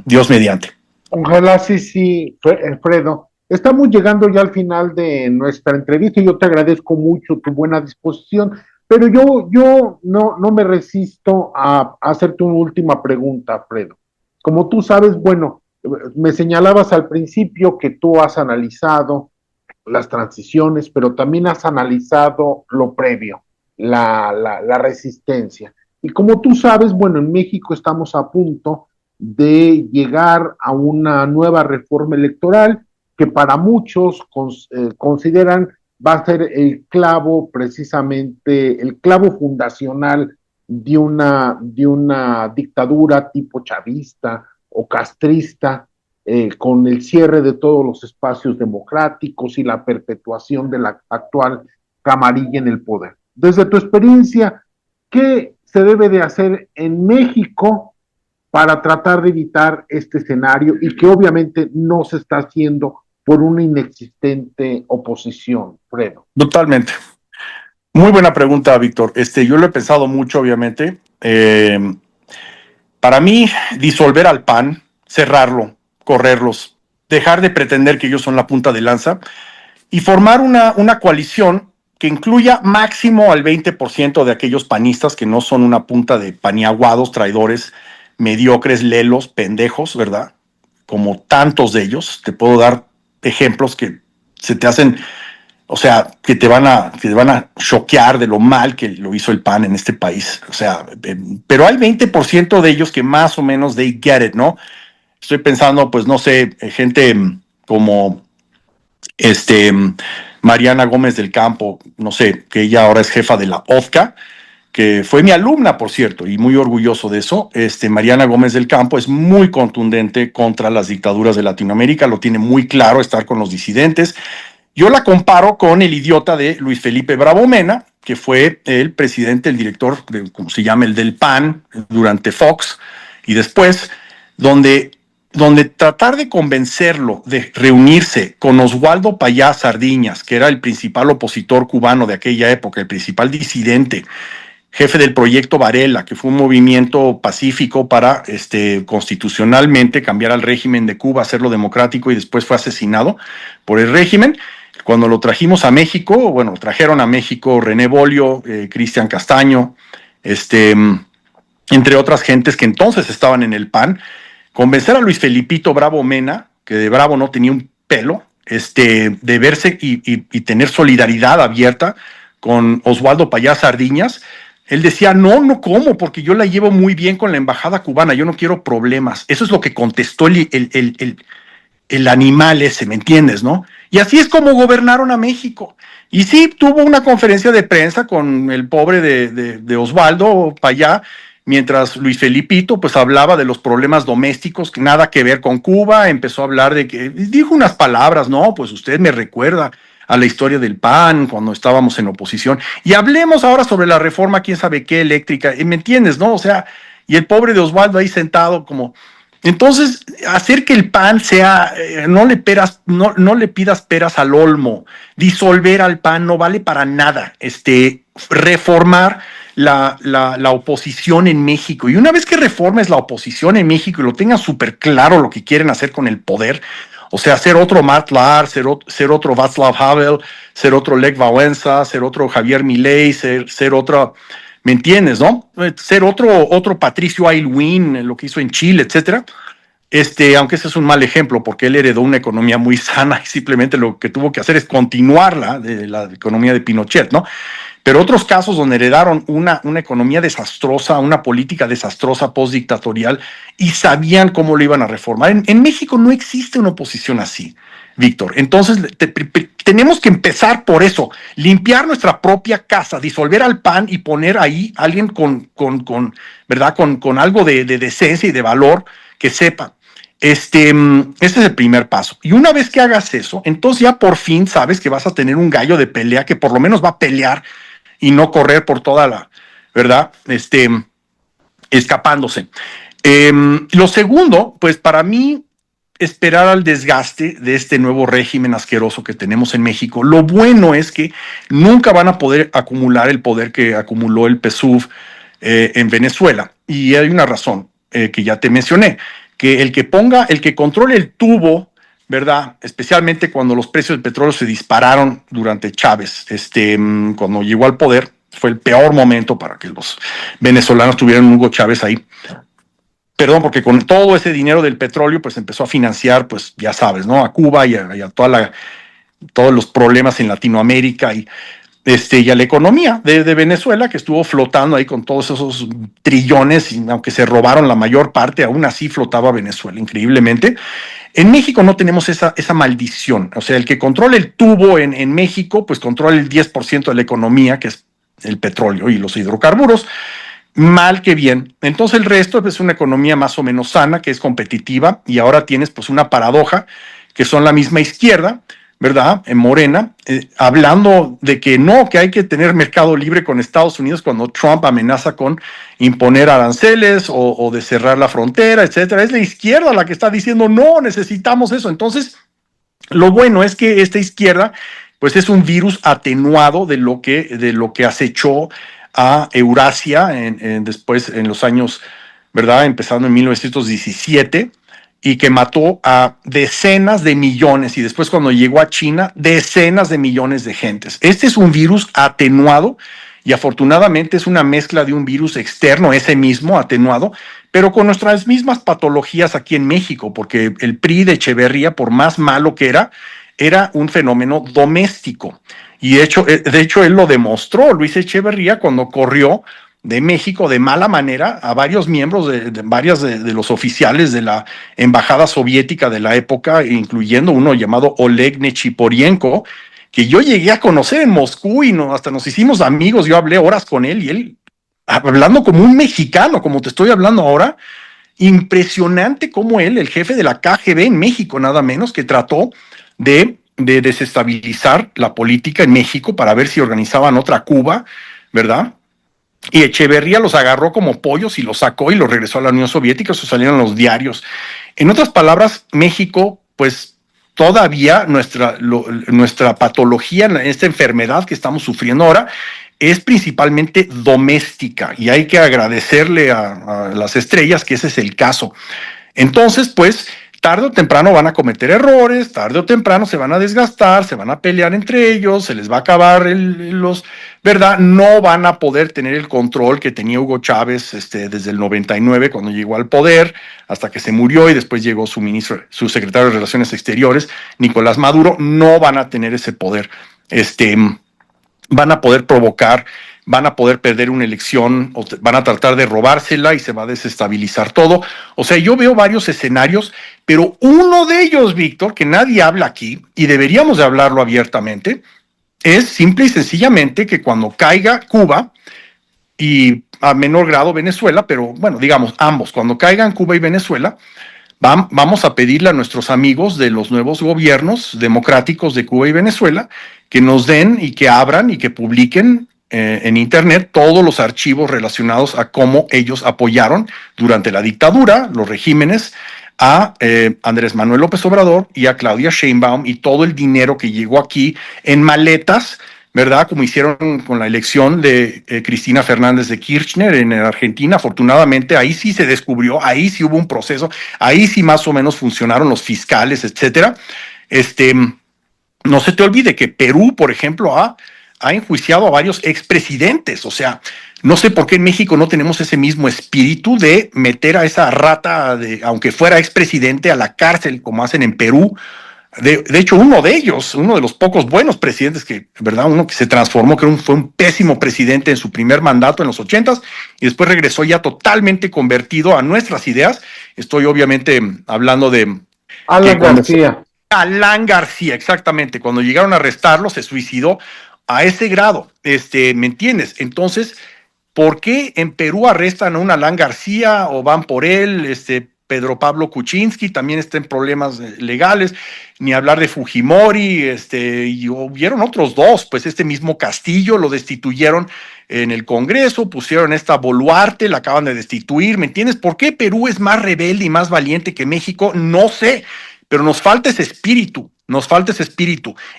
Dios mediante. Ojalá sí, Fredo. Estamos llegando ya al final de nuestra entrevista. Yo te agradezco mucho tu buena disposición, pero yo no me resisto a hacerte una última pregunta, Fredo. Como tú sabes, bueno, me señalabas al principio que tú has analizado las transiciones, pero también has analizado lo previo, la resistencia. Y como tú sabes, bueno, en México estamos a punto de llegar a una nueva reforma electoral que para muchos consideran va a ser el clavo, precisamente, el clavo fundacional de una dictadura tipo chavista o castrista, con el cierre de todos los espacios democráticos y la perpetuación de la actual camarilla en el poder. Desde tu experiencia, ¿qué se debe de hacer en México para tratar de evitar este escenario y que obviamente no se está haciendo por una inexistente oposición, Fredo? Totalmente. Muy buena pregunta, Víctor. Yo lo he pensado mucho, obviamente. Para mí, disolver al PAN, cerrarlo, correrlos, dejar de pretender que ellos son la punta de lanza y formar una coalición que incluya máximo al 20% de aquellos panistas que no son una punta de paniaguados, traidores, mediocres, lelos, pendejos, ¿verdad? Como tantos de ellos. Te puedo dar ejemplos que se te hacen, o sea, que te van a choquear de lo mal que lo hizo el PAN en este país. O sea, pero hay 20% de ellos que más o menos they get it, ¿no? Estoy pensando, pues, no sé, gente como Mariana Gómez del Campo, no sé, que ella ahora es jefa de la OFCA, que fue mi alumna, por cierto, y muy orgulloso de eso. Mariana Gómez del Campo es muy contundente contra las dictaduras de Latinoamérica, lo tiene muy claro, estar con los disidentes. Yo la comparo con el idiota de Luis Felipe Bravo Mena, que fue el presidente, el director, como se llama, el del PAN, durante Fox, y después, donde tratar de convencerlo de reunirse con Oswaldo Payá Sardiñas, que era el principal opositor cubano de aquella época, el principal disidente, jefe del proyecto Varela, que fue un movimiento pacífico para constitucionalmente cambiar al régimen de Cuba, hacerlo democrático, y después fue asesinado por el régimen. Cuando lo trajimos a México, bueno, trajeron a México René Bolio, Cristian Castaño, entre otras gentes que entonces estaban en el PAN, convencer a Luis Felipito Bravo Mena, que de Bravo no tenía un pelo, de verse y tener solidaridad abierta con Oswaldo Payá Sardiñas. Él decía, no, ¿cómo? Porque yo la llevo muy bien con la embajada cubana, yo no quiero problemas. Eso es lo que contestó el animal ese, ¿me entiendes, no? Y así es como gobernaron a México. Y sí, tuvo una conferencia de prensa con el pobre de Oswaldo Payá, mientras Luis Felipito pues hablaba de los problemas domésticos, que nada que ver con Cuba, empezó a hablar de que, dijo unas palabras, no, pues usted me recuerda a la historia del PAN cuando estábamos en oposición, y hablemos ahora sobre la reforma, quién sabe qué, eléctrica, ¿me entiendes, no? O sea, y el pobre de Oswaldo ahí sentado como... Entonces, hacer que el PAN sea, no le pidas peras al olmo, disolver al PAN no vale para nada, reformar la oposición en México. Y una vez que reformes la oposición en México y lo tengan súper claro lo que quieren hacer con el poder, o sea, ser otro Matt Lahr, ser otro Václav Havel, ser otro Lech Wałęsa, ser otro Javier Milei, ser otro... ¿Me entiendes, no? Ser otro Patricio Aylwin, lo que hizo en Chile, etcétera. Aunque ese es un mal ejemplo, porque él heredó una economía muy sana y simplemente lo que tuvo que hacer es continuarla de la economía de Pinochet, ¿no? Pero otros casos donde heredaron una economía desastrosa, una política desastrosa postdictatorial, y sabían cómo lo iban a reformar. En México no existe una oposición así, Víctor. Entonces tenemos que empezar por eso, limpiar nuestra propia casa, disolver al PAN y poner ahí a alguien ¿verdad? Con algo de decencia y de valor que sepa. Ese es el primer paso. Y una vez que hagas eso, entonces ya por fin sabes que vas a tener un gallo de pelea que por lo menos va a pelear y no correr por toda la, ¿verdad? Escapándose. Lo segundo, pues para mí, esperar al desgaste de este nuevo régimen asqueroso que tenemos en México. Lo bueno es que nunca van a poder acumular el poder que acumuló el PSUV en Venezuela. Y hay una razón que ya te mencioné, que el que controle el tubo, ¿verdad? Especialmente cuando los precios del petróleo se dispararon durante Chávez, cuando llegó al poder, fue el peor momento para que los venezolanos tuvieran un Hugo Chávez ahí. Perdón, porque con todo ese dinero del petróleo, pues empezó a financiar, pues ya sabes, ¿no? A Cuba y a todos los problemas en Latinoamérica y a la economía de Venezuela, que estuvo flotando ahí con todos esos trillones, y aunque se robaron la mayor parte, aún así flotaba Venezuela, increíblemente. En México no tenemos esa maldición. O sea, el que controla el tubo en México, pues controla el 10% de la economía, que es el petróleo y los hidrocarburos. Mal que bien. Entonces el resto es una economía más o menos sana, que es competitiva, y ahora tienes pues una paradoja, que son la misma izquierda, ¿verdad? En Morena, hablando de que no, que hay que tener mercado libre con Estados Unidos cuando Trump amenaza con imponer aranceles o de cerrar la frontera, etcétera. Es la izquierda la que está diciendo no, necesitamos eso. Entonces, lo bueno es que esta izquierda pues es un virus atenuado de lo que acechó a Eurasia después en los años, ¿verdad? Empezando en 1917, y que mató a decenas de millones, y después cuando llegó a China, decenas de millones de gentes. Este es un virus atenuado, y afortunadamente es una mezcla de un virus externo, ese mismo atenuado, pero con nuestras mismas patologías aquí en México, porque el PRI de Echeverría, por más malo que era un fenómeno doméstico. Y de hecho él lo demostró, Luis Echeverría, cuando corrió de México de mala manera a varios miembros de los oficiales de la embajada soviética de la época, incluyendo uno llamado Oleg Nechiporienko, que yo llegué a conocer en Moscú y hasta nos hicimos amigos. Yo hablé horas con él y él, hablando como un mexicano, como te estoy hablando ahora, impresionante como él, el jefe de la KGB en México, nada menos, que trató de de desestabilizar la política en México para ver si organizaban otra Cuba, ¿verdad? Y Echeverría los agarró como pollos y los sacó y los regresó a la Unión Soviética, eso salieron los diarios. En otras palabras, México, pues todavía nuestra patología, esta enfermedad que estamos sufriendo ahora, es principalmente doméstica y hay que agradecerle a las estrellas que ese es el caso. Entonces, pues, tarde o temprano van a cometer errores, tarde o temprano se van a desgastar, se van a pelear entre ellos, se les va a acabar ¿verdad? No van a poder tener el control que tenía Hugo Chávez desde el 99 cuando llegó al poder, hasta que se murió y después llegó su secretario de Relaciones Exteriores, Nicolás Maduro. No van a tener ese poder. Van a poder provocar, van a poder perder una elección, van a tratar de robársela y se va a desestabilizar todo. O sea, yo veo varios escenarios, pero uno de ellos, Víctor, que nadie habla aquí, y deberíamos de hablarlo abiertamente, es simple y sencillamente que cuando caiga Cuba, y a menor grado Venezuela, pero bueno, digamos ambos, cuando caigan Cuba y Venezuela, vamos a pedirle a nuestros amigos de los nuevos gobiernos democráticos de Cuba y Venezuela que nos den y que abran y que publiquen en Internet todos los archivos relacionados a cómo ellos apoyaron durante la dictadura, los regímenes, a Andrés Manuel López Obrador y a Claudia Sheinbaum y todo el dinero que llegó aquí en maletas, ¿verdad? Como hicieron con la elección de Cristina Fernández de Kirchner en Argentina. Afortunadamente, ahí sí se descubrió, ahí sí hubo un proceso, ahí sí más o menos funcionaron los fiscales, etcétera. No se te olvide que Perú, por ejemplo, ha enjuiciado a varios expresidentes. O sea, no sé por qué en México no tenemos ese mismo espíritu de meter a esa rata, aunque fuera expresidente, a la cárcel, como hacen en Perú. De hecho, uno de ellos, uno de los pocos buenos presidentes que, ¿verdad? Uno que se transformó, que fue un pésimo presidente en su primer mandato en los 80s y después regresó ya totalmente convertido a nuestras ideas. Estoy obviamente hablando de Alan García. Alan García, exactamente. Cuando llegaron a arrestarlo, se suicidó a ese grado. ¿Me entiendes? Entonces, ¿por qué en Perú arrestan a un Alan García o van por él? Pedro Pablo Kuczynski también está en problemas legales, ni hablar de Fujimori, y hubieron otros dos, pues este mismo Castillo lo destituyeron en el Congreso, pusieron esta Boluarte, la acaban de destituir, ¿me entiendes? ¿Por qué Perú es más rebelde y más valiente que México? No sé, pero nos falta ese espíritu,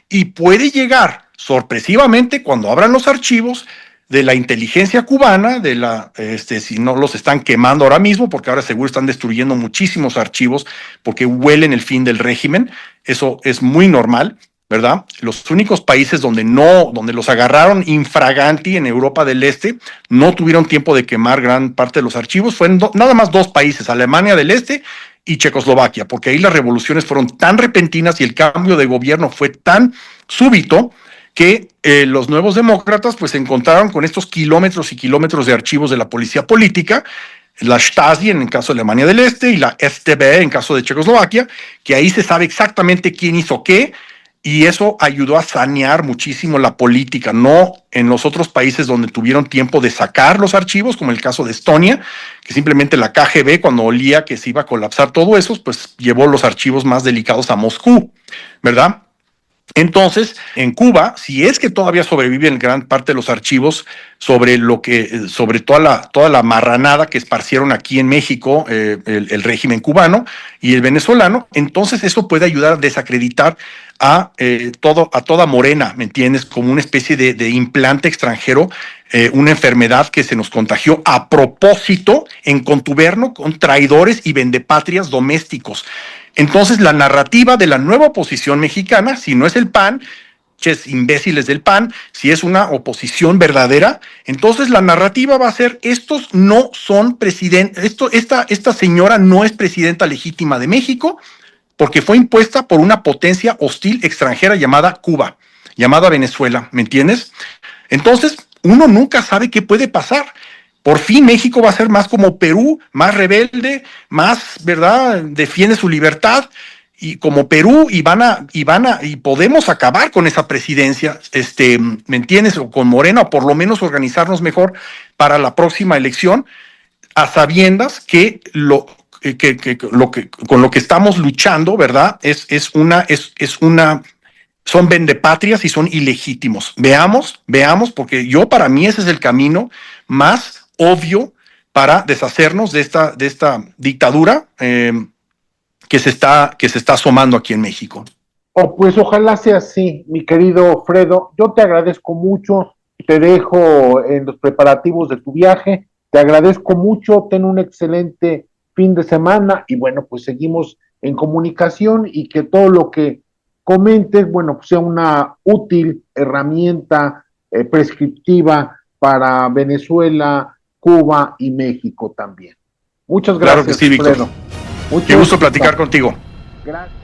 y puede llegar sorpresivamente cuando abran los archivos de la inteligencia cubana, si no los están quemando ahora mismo, porque ahora seguro están destruyendo muchísimos archivos porque huelen el fin del régimen. Eso es muy normal, ¿verdad? Los únicos países donde los agarraron infraganti en Europa del Este, no tuvieron tiempo de quemar gran parte de los archivos, fueron nada más dos países, Alemania del Este y Checoslovaquia, porque ahí las revoluciones fueron tan repentinas y el cambio de gobierno fue tan súbito que los nuevos demócratas pues se encontraron con estos kilómetros y kilómetros de archivos de la policía política, la Stasi en el caso de Alemania del Este y la StB en caso de Checoslovaquia, que ahí se sabe exactamente quién hizo qué, y eso ayudó a sanear muchísimo la política, no en los otros países donde tuvieron tiempo de sacar los archivos, como el caso de Estonia, que simplemente la KGB, cuando olía que se iba a colapsar todo eso, pues llevó los archivos más delicados a Moscú, ¿verdad? Entonces, en Cuba, si es que todavía sobreviven gran parte de los archivos sobre toda la marranada que esparcieron aquí en México, el régimen cubano y el venezolano, entonces eso puede ayudar a desacreditar a toda Morena, ¿me entiendes? Como una especie de implante extranjero, una enfermedad que se nos contagió a propósito en contubernio con traidores y vendepatrias domésticos. Entonces, la narrativa de la nueva oposición mexicana, si no es el PAN, ches imbéciles del PAN, si es una oposición verdadera, entonces la narrativa va a ser: estos no son presidentes, esta señora no es presidenta legítima de México porque fue impuesta por una potencia hostil extranjera llamada Cuba, llamada Venezuela, ¿me entiendes? Entonces, uno nunca sabe qué puede pasar. Por fin México va a ser más como Perú, más rebelde, más, ¿verdad? Defiende su libertad y como Perú y podemos acabar con esa presidencia, ¿me entiendes? O con Morena, o por lo menos organizarnos mejor para la próxima elección, a sabiendas que con lo que estamos luchando, ¿verdad? Es una son vendepatrias y son ilegítimos. Veamos, porque para mí ese es el camino más obvio para deshacernos de esta dictadura que se está asomando aquí en México. Oh, pues ojalá sea así, mi querido Fredo. Yo te agradezco mucho, te dejo en los preparativos de tu viaje, te agradezco mucho, ten un excelente fin de semana y bueno, pues seguimos en comunicación y que todo lo que comentes, bueno, pues sea una útil herramienta prescriptiva para Venezuela, Cuba y México también. Muchas gracias, claro que sí, Víctor. Fredo. Qué gusto platicar contigo. Gracias.